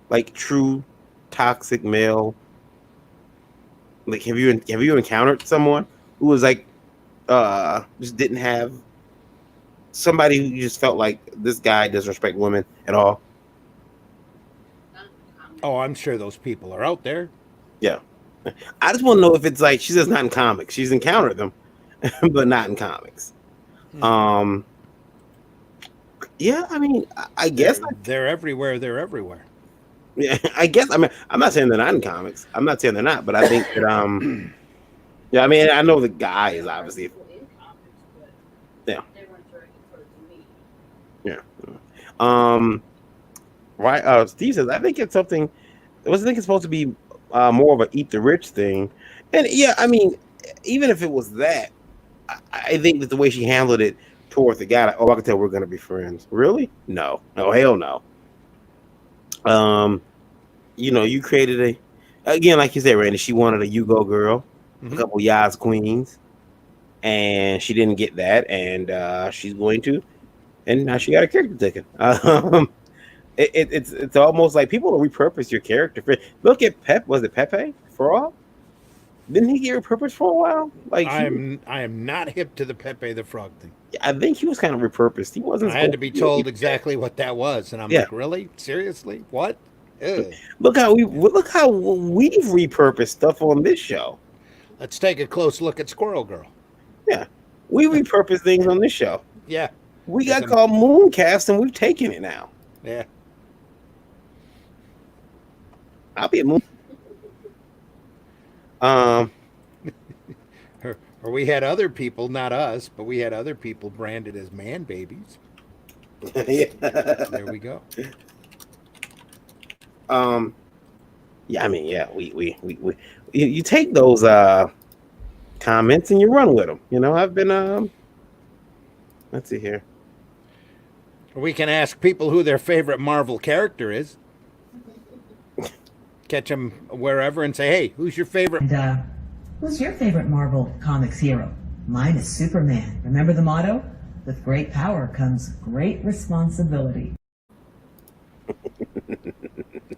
like true toxic male? Like, have you encountered someone who was like just didn't have somebody who you just felt like this guy doesn't respect women at all? Oh, I'm sure those people are out there. Yeah. I just want to know if it's like she says not in comics. She's encountered them, but not in comics. Hmm. Um, yeah, I mean, I guess, They're everywhere. They're everywhere. yeah, I guess. I mean, I'm not saying they're not in comics. I'm not saying they're not, but I think that, yeah, I mean, I know the guy is obviously, yeah, yeah. Um, right. Steve says, I think it's something. I think it's supposed to be more of a eat the rich thing, and yeah, I mean, even if it was that, I think that the way she handled it towards the guy, like, oh, I can tell we're gonna be friends. Really? No, no, hell no. Um, you created again, like you said, Randy. She wanted a you go girl, a Hmm. couple Yas queens, and she didn't get that, and she's going to, and now she got a character taken. It's almost like people will repurpose your character. Look at Pep. Was it Pepe for all? Didn't he get repurposed for a while? Like I am not hip to the Pepe the Frog thing. I think he was kind of repurposed. He wasn't I had to supposed be to be. told exactly what that was, and I'm Yeah, like, really, seriously, what? Ugh. Look how we've repurposed stuff on this show. Let's take a close look at Squirrel Girl. Yeah, we repurpose things on this show. Yeah. We There's got called Mooncast, and we've taken it now. Yeah. I'll be a Moon. Um, Or we had other people, not us, but we had other people branded as man babies. yeah. There we go. Yeah, I mean, yeah, we you take those comments and you run with them. You know, I've been let's see here. We can ask people who their favorite Marvel character is. Catch them wherever and say, hey, who's your favorite? And who's your favorite Marvel Comics hero? Mine is Superman. Remember the motto? With great power comes great responsibility.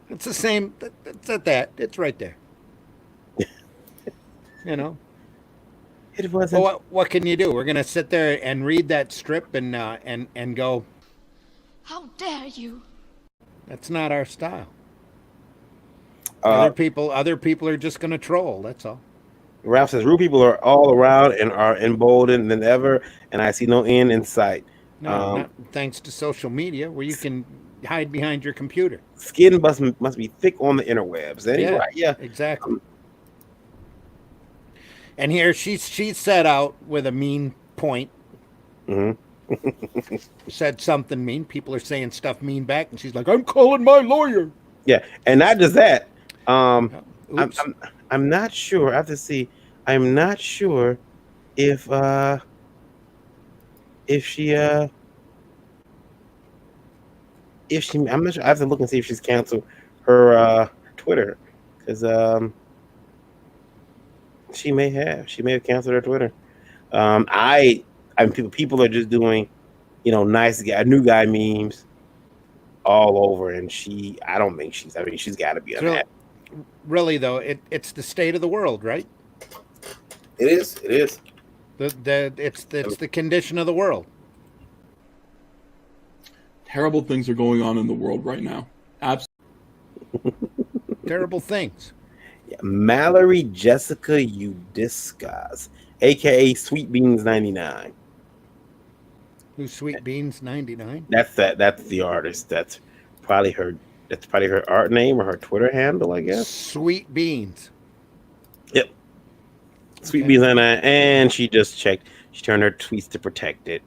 It's the same. It's at that. It's right there. You know. It wasn't. Well, what can you do? We're gonna sit there and read that strip and go. How dare you? That's not our style. Other people are just gonna troll. That's all. Ralph says, "Rude people are all around and are emboldened than ever, and I see no end in sight." No, not thanks to social media, where you can hide behind your computer. Skin must be thick on the interwebs. Yeah, Right? Yeah, exactly. And here she's set out with a mean point. Mm-hmm. Said something mean. People are saying stuff mean back, and she's like, "I'm calling my lawyer." Yeah, and not just that. Oops. I'm not sure. I have to see. I'm not sure if she I'm not sure. I have to look and see if she's canceled her Twitter, because she may have canceled her Twitter. People are just doing, nice guy, new guy memes all over, and I don't think she's got to be unhappy. Really though, it's the state of the world, right? It is. It's the condition of the world. Terrible things are going on in the world right now. Absolutely. Terrible things. Yeah, Mallory Jessica Udiscas, aka Sweet Beans 99. Who's Sweet Beans 99? That's the artist. That's probably her art name or her Twitter handle, I guess. Sweet Beans. Yep. Sweet Beans 99, and she just checked. She turned her tweets to protect it.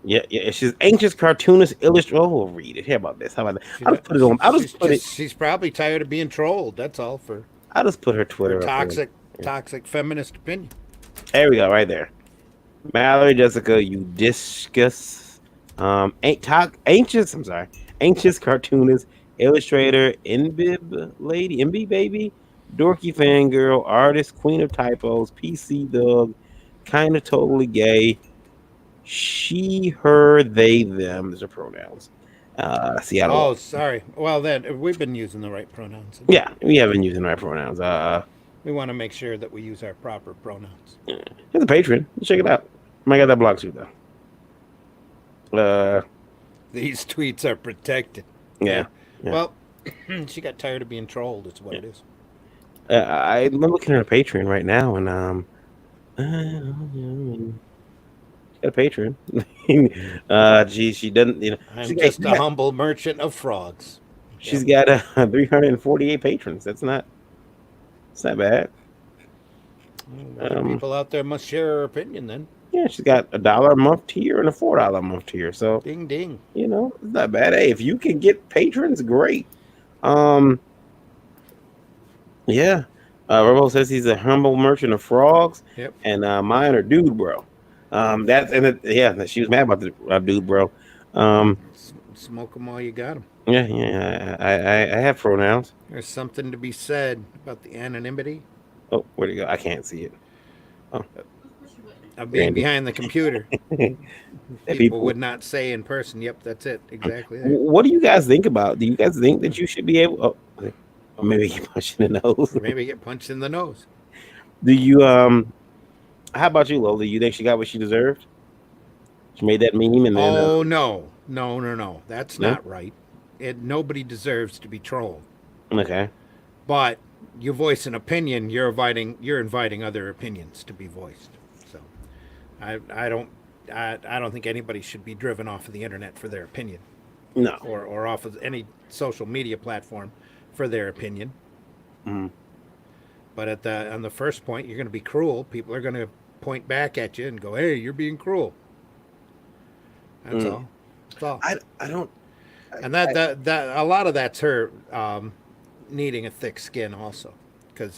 Yeah. She's anxious cartoonist illustrator. Oh, we'll read it. How about this? I'll just put it on. She's probably tired of being trolled. That's all for. I'll just put her Twitter. Toxic feminist opinion. There we go, right there. Mallory Jessica Udiscus, anxious cartoonist, illustrator, MB baby, dorky fangirl, artist, queen of typos, PC dog, kind of totally gay. She, her, they, them. These are pronouns. Seattle. Oh, sorry. Well, then we've been using the right pronouns. Yeah, we have been using the right pronouns. We want to make sure that we use our proper pronouns. Here's a Patreon. Check it out. I got that blog too, though. These tweets are protected. Yeah. Well, she got tired of being trolled. Is what it is. I'm looking at her Patreon right now, and a patron. She doesn't. I'm just a humble merchant of frogs. She's got 348 patrons. That's not bad. People out there must share her opinion then. Yeah, she's got $1 a month tier and a $4 a month tier. So ding ding. It's not bad. Hey, if you can get patrons, great. Yeah. Robo says he's a humble merchant of frogs. Yep. And mine are dude, bro. She was mad about the dude, bro. Smoke them while you got them. Yeah. I have pronouns. There's something to be said about the anonymity. Oh, where'd it go? I can't see it. Oh. Of being behind the computer. People would not say in person, yep, that's it. Exactly. That. What do you guys think about? Do you guys think that you should be able or maybe get punched in the nose? Maybe get punched in the nose. Do you how about you, Lola? Do you think she got what she deserved? She made that meme and then no. That's not right. nobody deserves to be trolled. Okay. But you voice an opinion, you're inviting other opinions to be voiced. So I don't think anybody should be driven off of the internet for their opinion, No. or off of any social media platform for their opinion. Mm-hmm. But on the first point, you're going to be cruel. People are going to point back at you and go, "Hey, you're being cruel." That's all. That's all. I don't. And that a lot of that's her needing a thick skin also, because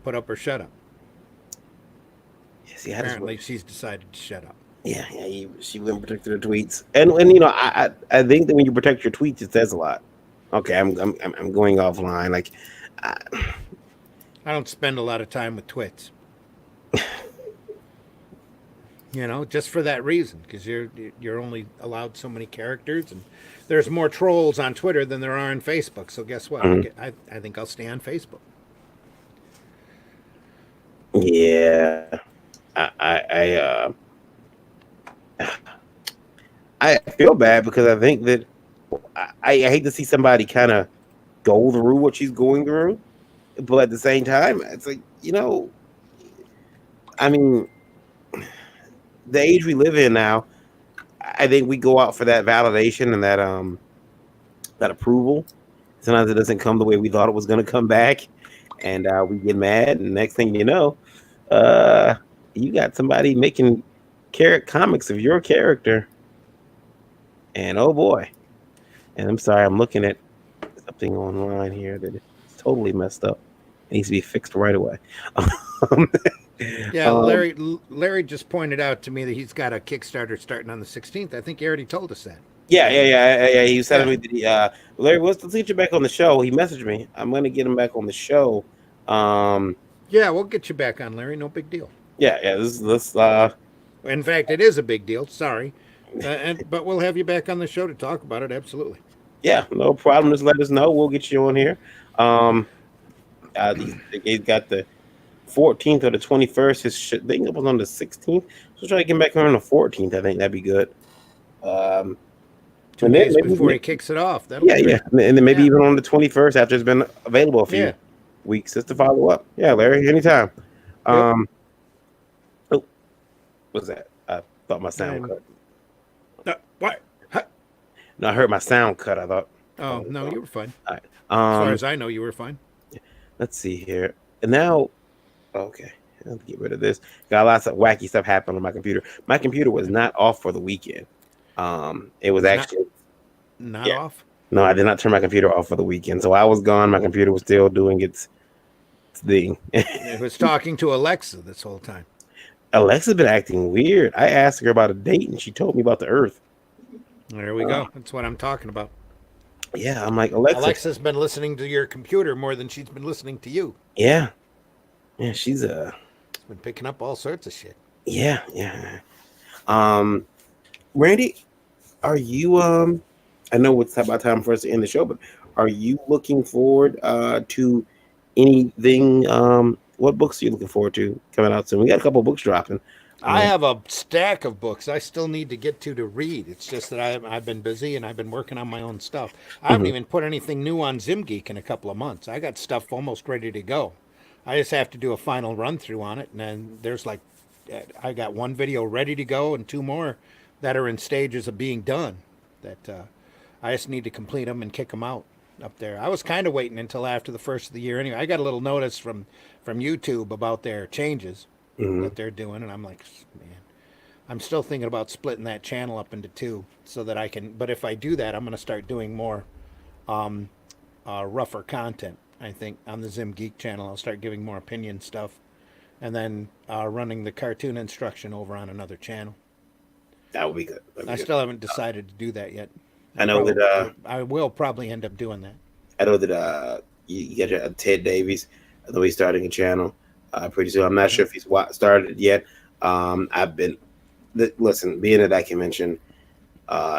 put up or shut up. Yeah, see, Apparently, she's decided to shut up. Yeah, she wouldn't protect her tweets, and I think that when you protect your tweets, it says a lot. Okay, I'm going offline. Like, I don't spend a lot of time with twits. Just for that reason, because you're only allowed so many characters, and there's more trolls on Twitter than there are on Facebook. So guess what? I think I'll stay on Facebook. yeah, I feel bad because I think that I hate to see somebody kind of go through what she's going through, but at the same time, it's like I mean, the age we live in now, I think we go out for that validation and that approval. Sometimes it doesn't come the way we thought it was going to come back, and we get mad. And next thing you know, you got somebody making comics of your character, and oh boy! And I'm sorry, I'm looking at something online here that is totally messed up. It needs to be fixed right away. Yeah, Larry just pointed out to me that he's got a Kickstarter starting on the 16th. I think he already told us that. Yeah. He was telling me that Larry, let's get you back on the show. He messaged me. I'm going to get him back on the show. Yeah, we'll get you back on, Larry. No big deal. Yeah. This. In fact, it is a big deal. Sorry, but we'll have you back on the show to talk about it. Absolutely. Yeah, no problem. Just let us know. We'll get you on here. He's got the 14th or the 21st. His thing was on the 16th. So try to get back on the 14th. I think that'd be good. 2 days before he kicks it off. Yeah. And then maybe even on the 21st after it's been available a few weeks just to follow up. Yeah, Larry, anytime. Oh, what's that? I thought my sound cut. What? No, I heard my sound cut. I thought. Oh, no, you were fine. All right. As far as I know, you were fine. Let's see here. And now, okay, let's get rid of this. Got lots of wacky stuff happening on my computer. My computer was not off for the weekend. It was actually not off. No, I did not turn my computer off for the weekend. So I was gone. My computer was still doing its thing. It was talking to Alexa this whole time. Alexa's been acting weird. I asked her about a date, and she told me about the Earth. There we go. That's what I'm talking about. Yeah, I'm like, Alexa's been listening to your computer more than she's been listening to you. Yeah, she's been picking up all sorts of shit. Yeah. Randy, are you I know it's about time for us to end the show, but are you looking forward to anything? What books are you looking forward to coming out soon? We got a couple of books dropping. I have a stack of books I still need to get to read. It's just that I've been busy and I've been working on my own stuff. I haven't even put anything new on ZimGeek in a couple of months. I got stuff almost ready to go. I just have to do a final run through on it, and then there's I got one video ready to go and 2 more that are in stages of being done. That I just need to complete them and kick them out up there. I was kind of waiting until after the first of the year anyway. I got a little notice from YouTube about their changes that they're doing, and I'm like, man, I'm still thinking about splitting that channel up into 2 so that I can. But if I do that, I'm going to start doing more rougher content. I think on the ZimGeek channel, I'll start giving more opinion stuff, and then running the cartoon instruction over on another channel. That would be good. I still haven't decided to do that yet. I know that I will probably end up doing that. I know that you got your Ted Davies. I know he's starting a channel pretty soon. I'm not sure if he's started it yet. I've been being at that convention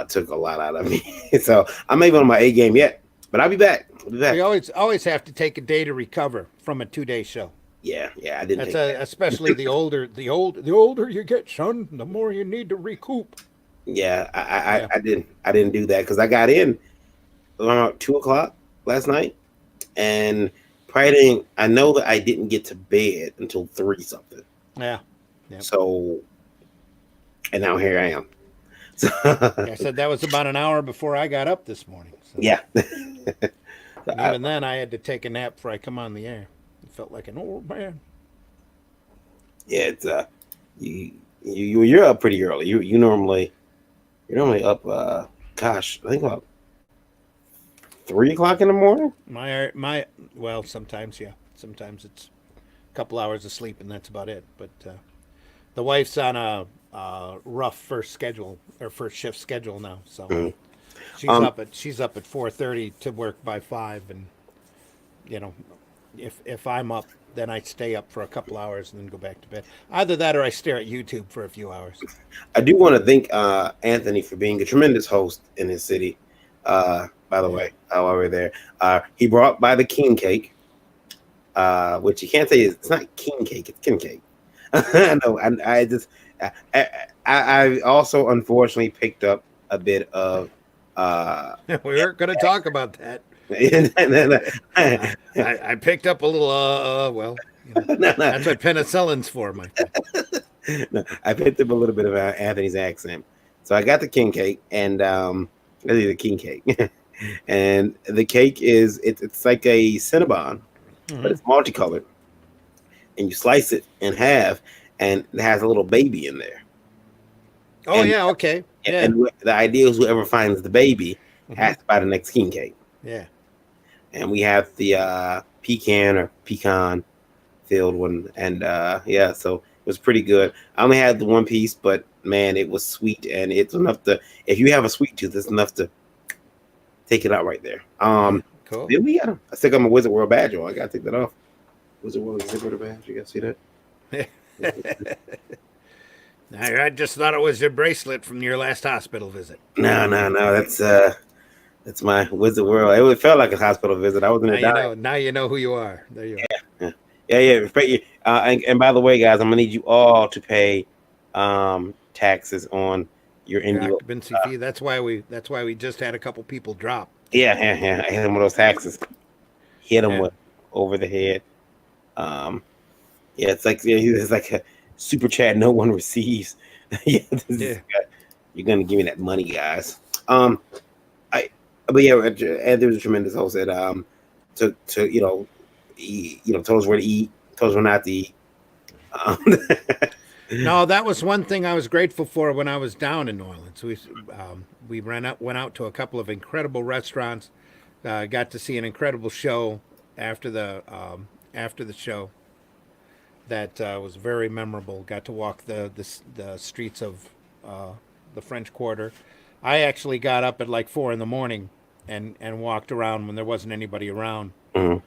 took a lot out of me, so I'm not even on my A game yet. But I'll be back. We always have to take a day to recover from a 2-day show. Yeah, I didn't. Especially the older you get, son, the more you need to recoup. Yeah, Yeah. I didn't do that because I got in around 2 o'clock last night, and probably didn't. I know that I didn't get to bed until three something. Yeah. Yep. So, and now here I am. So, Like I said, that was about an hour before I got up this morning. So, yeah. and even then, I had to take a nap before I come on the air. It felt like an old man. Yeah, it's you're up pretty early. You're normally up gosh, I think about 3 o'clock in the morning. My well, sometimes yeah, sometimes it's a couple hours of sleep and that's about it. But the wife's on a rough first shift schedule now, so Mhm. she's Um, up at 4:30 to work by 5, and you know, if I'm up, then I stay up for a couple hours and then go back to bed. Either that or I stare at YouTube for a few hours. I do want to thank Anthony for being a tremendous host in his city. By the Yeah. way, while we're there, he brought by the king cake, which you can't say it's not king cake, it's king cake. I know. I just I, I also unfortunately picked up a bit of We weren't going to talk about that. no, I picked up a little well, no, that's what penicillin's for, my friend. no, I picked up a little bit of Anthony's accent. So I got the king cake, and I think the king cake, and the cake is it's like a Cinnabon, but Hmm. it's multicolored, and you slice it in half, and it has a little baby in there. Oh And yeah, okay, yeah. and the idea is whoever finds the baby Hmm. has to buy the next king cake. Yeah. And we have the pecan or pecan filled one, and yeah, so it was pretty good. I only had the one piece, but man, it was sweet, and it's enough to. If you have a sweet tooth, it's enough to take it out right there. Yeah. Cool. Then we got. I still got my Wizard World badge on. I gotta take that off. Wizard World exhibitor badge. You guys see that? I just thought it was your bracelet from your last hospital visit. No, no, no. That's my Wizard World. It felt like a hospital visit. I was in Now there you dying. know. Now you know who you are. There you are. Yeah, yeah, yeah. Respect you. And by the way, guys, I'm gonna need you all to pay taxes on your Your Indie. occupancy fee. That's why we just had a couple people drop. Yeah, yeah, yeah. I hit him with those taxes. Hit him Yeah. with over the head. Um, yeah, it's like a super chat no one receives. Yeah, Yeah. you're gonna give me that money, guys. Um, I but yeah, and there was a tremendous host that to eat, told us where to eat, told us where not to eat. Um, No, that was one thing I was grateful for when I was down in New Orleans. We went out to a couple of incredible restaurants. Got to see an incredible show after the show. That was very memorable. Got to walk the streets of the French Quarter. I actually got up at like 4 in the morning and walked around when there wasn't anybody around mhm.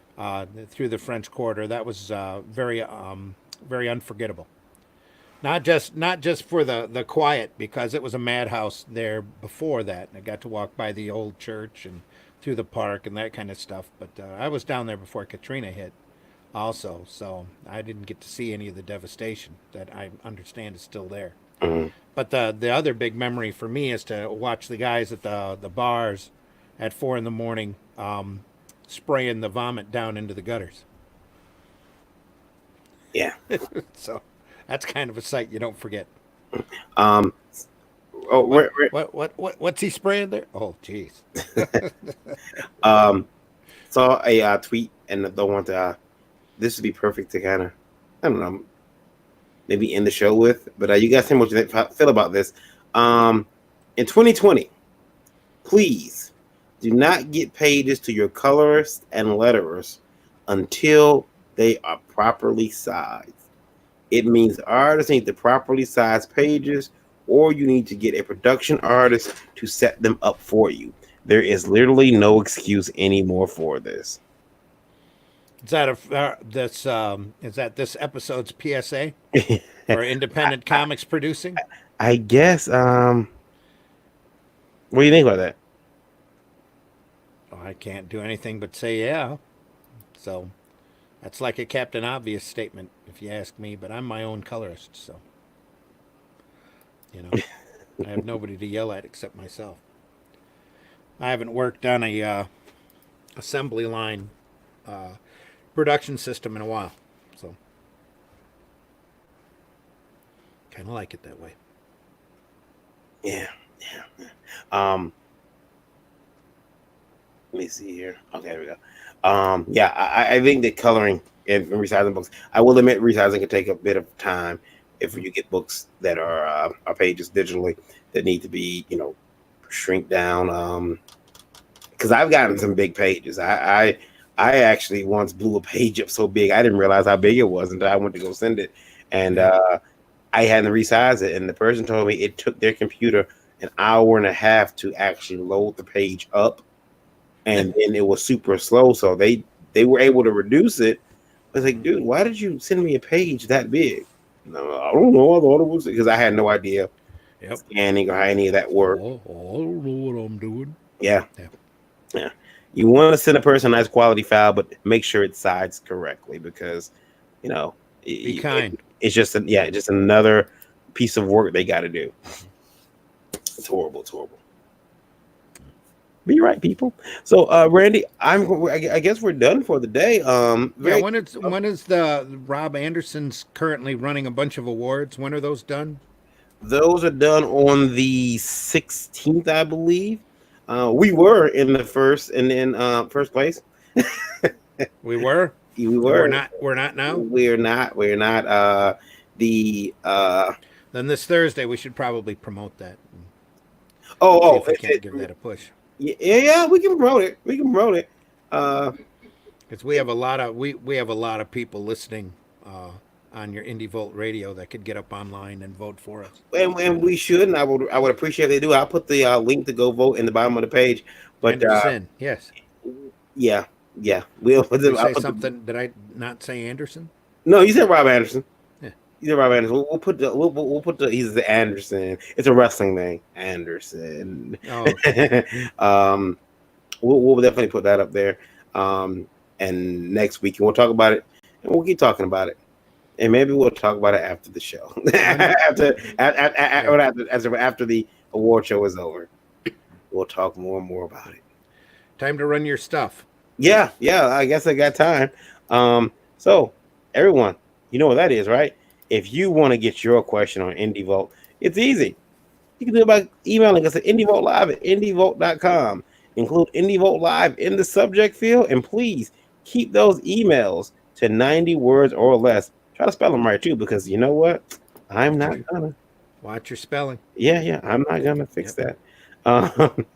through the French Quarter. That was very unforgettable. Not just for the quiet, because it was a madhouse there before that. And I got to walk by the old church and through the park and that kind of stuff. But I was down there before Katrina hit, also, so I didn't get to see any of the devastation that I understand is still there. Mhm. But the other big memory for me is to watch the guys at the bars at 4 in the morning spraying the vomit down into the gutters. Yeah. So that's kind of a sight you don't forget. Um. Oh, What what's he spraying there? Oh, jeez. um. Saw a tweet, and don't want to. This would be perfect to kind of, I don't know, maybe end the show with. But you guys tell me what you feel about this. In 2020, please do not get pages to your colorists and letterers until they are properly sized. It means artists need to properly size pages, or you need to get a production artist to set them up for you. There is literally no excuse anymore for this. Is that this episode's PSA for independent comics producing? I guess. What do you think about that? Oh, I can't do anything but say yeah. So that's like a Captain Obvious statement, if you ask me. But I'm my own colorist, so you know. I have nobody to yell at except myself. I haven't worked on a assembly line production system in a while, so kind of like it that way. Yeah. Let me see here. Okay, there we go. Yeah, I think that coloring and resizing books. I will admit resizing can take a bit of time if you get books that are pages digitally that need to be, shrink down. Because I've gotten some big pages. I actually once blew a page up so big I didn't realize how big it was until I went to go send it, and I had to resize it. And the person told me it took their computer an hour and a half to actually load the page up, and then it was super slow. So they were able to reduce it. I was like, dude, why did you send me a page that big? No, I don't know. I thought it was because I had no idea scanning or how any of that worked. Oh, I don't know what I'm doing. Yeah. You want to send a person a nice quality file, but make sure it sized correctly because, Be kind. It's just just another piece of work they got to do. It's horrible. It's horrible. Be right, people. So, Randy, I guess we're done for the day. When is the Rob Anderson's currently running a bunch of awards? When are those done? Those are done on the 16th, I believe. We were in the first place. We were. We were. We're not now. We're not. Then this Thursday we should probably promote that. Oh, if we can't give that a push. Yeah, we can promote it. Because we have a lot of people listening on your IndieVolt radio that could get up online and vote for us. And we should, and I would appreciate if they do. I'll put the link to go vote in the bottom of the page. But Anderson, yes. Yeah. We'll put Did I say something? Did I not say Anderson? No, you said Rob Anderson. Yeah. You said Rob Anderson. We'll put the he's the Anderson. It's a wrestling thing. Anderson. Oh. We'll definitely put that up there. And next week we'll talk about it, and we'll keep talking about it. And maybe we'll talk about it after the show, after the award show is over. We'll talk more and more about it. Time to run your stuff. Yeah. I guess I got time. So everyone, you know what that is, right? If you want to get your question on IndieVolt, it's easy. You can do it by emailing us at indievoltlive@indievolt.com. Include IndieVolt Live in the subject field, and please keep those emails to 90 words or less. Try to spell them right too, because you know what? I'm not gonna. Watch your spelling. Yeah, I'm not gonna fix that. The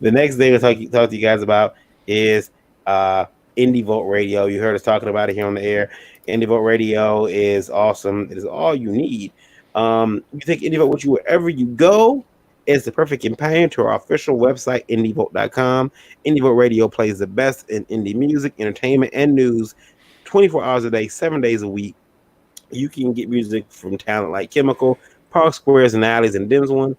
next thing we'll talk to you guys about is IndieVolt Radio. You heard us talking about it here on the air. IndieVolt Radio is awesome. It is all you need. You take IndieVolt with you wherever you go. It's the perfect companion to our official website, indievolt.com. IndieVolt Radio plays the best in indie music, entertainment, and news 24 hours a day, 7 days a week. You can get music from talent like Chemical, Park Squares and Alleys, and Dimswin.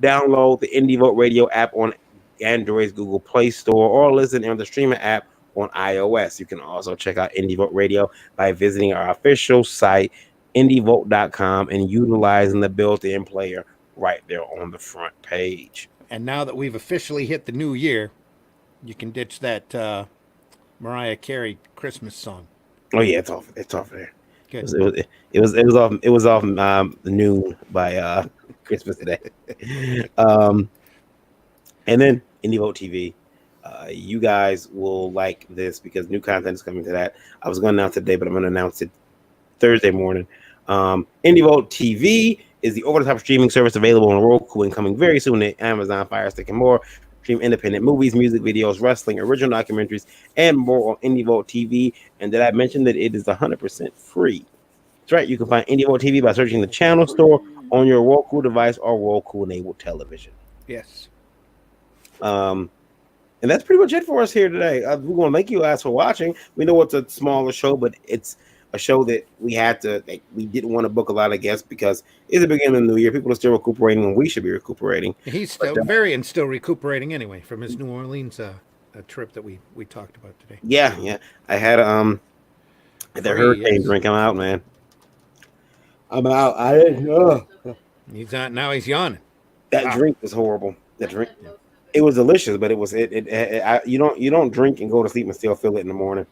Download the IndieVolt Radio app on Android's Google Play Store or listen on the streaming app on iOS. You can also check out IndieVolt Radio by visiting our official site, indievolt.com, and utilizing the built-in player right there on the front page. And now that we've officially hit the new year, you can ditch that Mariah Carey Christmas song. Oh yeah, it's off there. Good. It was off noon by Christmas today. And then IndieVolt TV. You guys will like this because new content is coming to that. I was going to announce it today, but I'm going to announce it Thursday morning. IndieVolt TV is the over-the-top streaming service available on Roku and coming very soon to Amazon, Fire Stick, and more. Stream independent movies, music videos, wrestling, original documentaries, and more on IndieVolt TV. And did I mention that it is 100% free? That's right. You can find IndieVolt TV by searching the channel store on your Roku device or Roku-enabled television. Yes. And that's pretty much it for us here today. We want to thank you guys for watching. We know it's a smaller show, but it's a show that we didn't want to book a lot of guests because it's the beginning of the new year. People are still recuperating, and we should be recuperating. He's still Varian's still recuperating anyway from his New Orleans trip that we talked about today. Yeah. I had the hurricane drink. I'm out, man. I'm out. I didn't know. He's not now. He's yawning. That Wow. drink was horrible. The drink, it was delicious, but you don't drink and go to sleep and still feel it in the morning.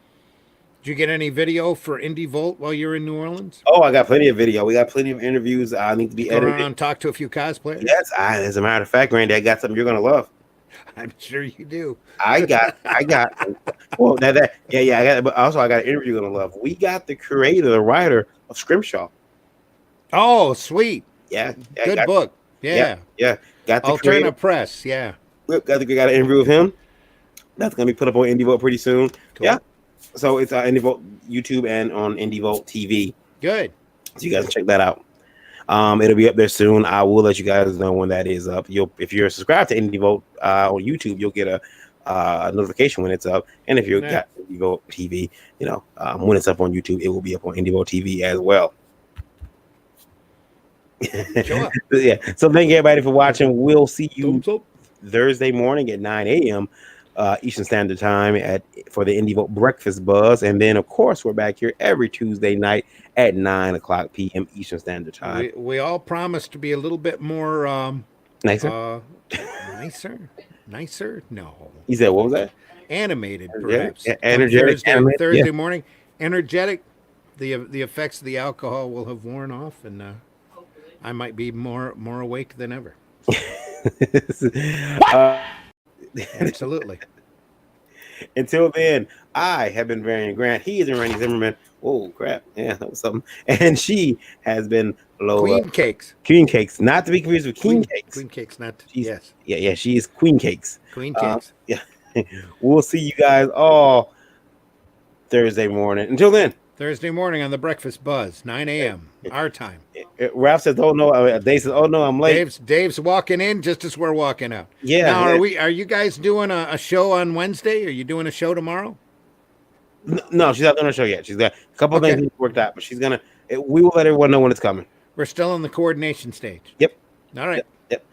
Did you get any video for iNDIEVOLT while you're in New Orleans? Oh, I got plenty of video. We got plenty of interviews. I need to be Go around edited. and talk to a few cosplayers? Yes, as a matter of fact, Randy, I got something you're gonna love. I'm sure you do. I got. Well, yeah. I got, but also I got an interview you're gonna love. We got the creator, the writer of Scrimshaw. Oh, sweet. Yeah, Good book. Yeah. yeah. Got the Alternative Press. Yeah. creator. Got an interview with him. That's gonna be put up on IndieVolt pretty soon. Cool. Yeah. So it's IndieVolt YouTube and on IndieVolt TV. Good. So you guys can check that out. It'll be up there soon. I will let you guys know when that is up. If you're subscribed to IndieVolt on YouTube, you'll get a notification when it's up. And if you've got IndieVolt TV, when it's up on YouTube, it will be up on IndieVolt TV as well. Sure. Yeah. So thank you everybody for watching. We'll see you Thumbs up. Thursday morning at 9 a.m. Eastern Standard Time for the IndieVolt Breakfast Buzz. And then, of course, we're back here every Tuesday night at 9 o'clock p.m. Eastern Standard Time. We all promise to be a little bit more Nicer? nicer. No, You said, what was that? animated perhaps. Energetic. Thursday morning. Energetic. The effects of the alcohol will have worn off, and I might be more awake than ever. Absolutely. Until then, I have been Varian Grant. He is Randy Zimmerman. Oh crap! Yeah, that was something. And she has been Lola. Queen Cakes. Queen Cakes, not to be confused with King Cakes. Queen Cakes, not She's, yes. Yeah. She is Queen Cakes. Queen Cakes. Yeah. We'll see you guys all Thursday morning. Until then. Thursday morning on the Breakfast Buzz, 9 a.m. our time. Ralph says, "Oh no!" Dave says, "Oh no, I'm late." Dave's walking in just as we're walking out. Yeah. Now, are you guys doing a show on Wednesday? Are you doing a show tomorrow? No, she's not doing a show yet. She's got a couple of things worked out, but she's gonna. We will let everyone know when it's coming. We're still in the coordination stage. Yep. All right. Yep.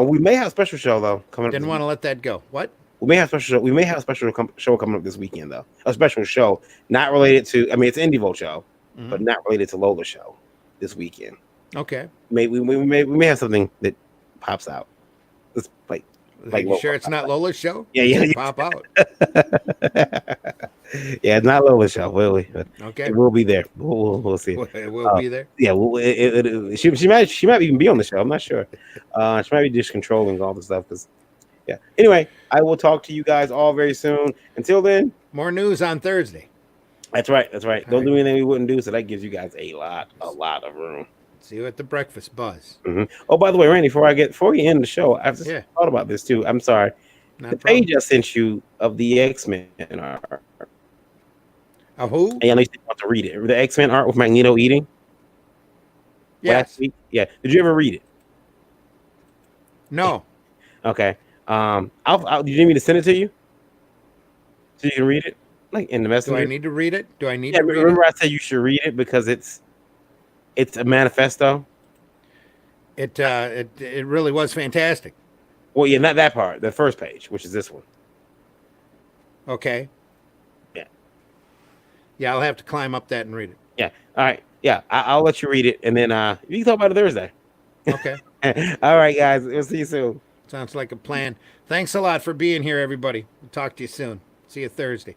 We may have a special show though coming up. Didn't want to let that go. What? We may have special show. We may have a special show coming up this weekend though. A special show, not related to. I mean, it's an IndieVolt show, but not related to Lola's show this weekend. Okay. We may have something that pops out. It's like you sure it's not Lola's show? Yeah. Pop out. Yeah, it's not Lola's show, really. But Okay. it will be there. We'll see. It will be there. Yeah, she might even be on the show. I'm not sure. She might be just controlling all the stuff. Yeah. Anyway, I will talk to you guys all very soon. Until then, more news on Thursday. That's right. Don't do anything we wouldn't do. So that gives you guys a lot of room. See you at the Breakfast Buzz. Mm-hmm. Oh, by the way, Randy, before we end the show, I've just thought about this too. I'm sorry. The page I sent you of the X-Men art. Of who? And I know you want to read it. The X-Men art with Magneto eating. Yes. Last week. Yeah. Did you ever read it? No. Okay. Do you need me to send it to you so you can read it, like in the message? Do I need to read it? To read it? Remember I said you should read it because it's a manifesto. It really was fantastic. Well, yeah, not that part. The first page, which is this one. Okay. Yeah. Yeah, I'll have to climb up that and read it. Yeah. All right. Yeah, I'll let you read it, and then you can talk about it Thursday. Okay. All right, guys. We'll see you soon. Sounds like a plan. Thanks a lot for being here, everybody. We'll talk to you soon. See you Thursday.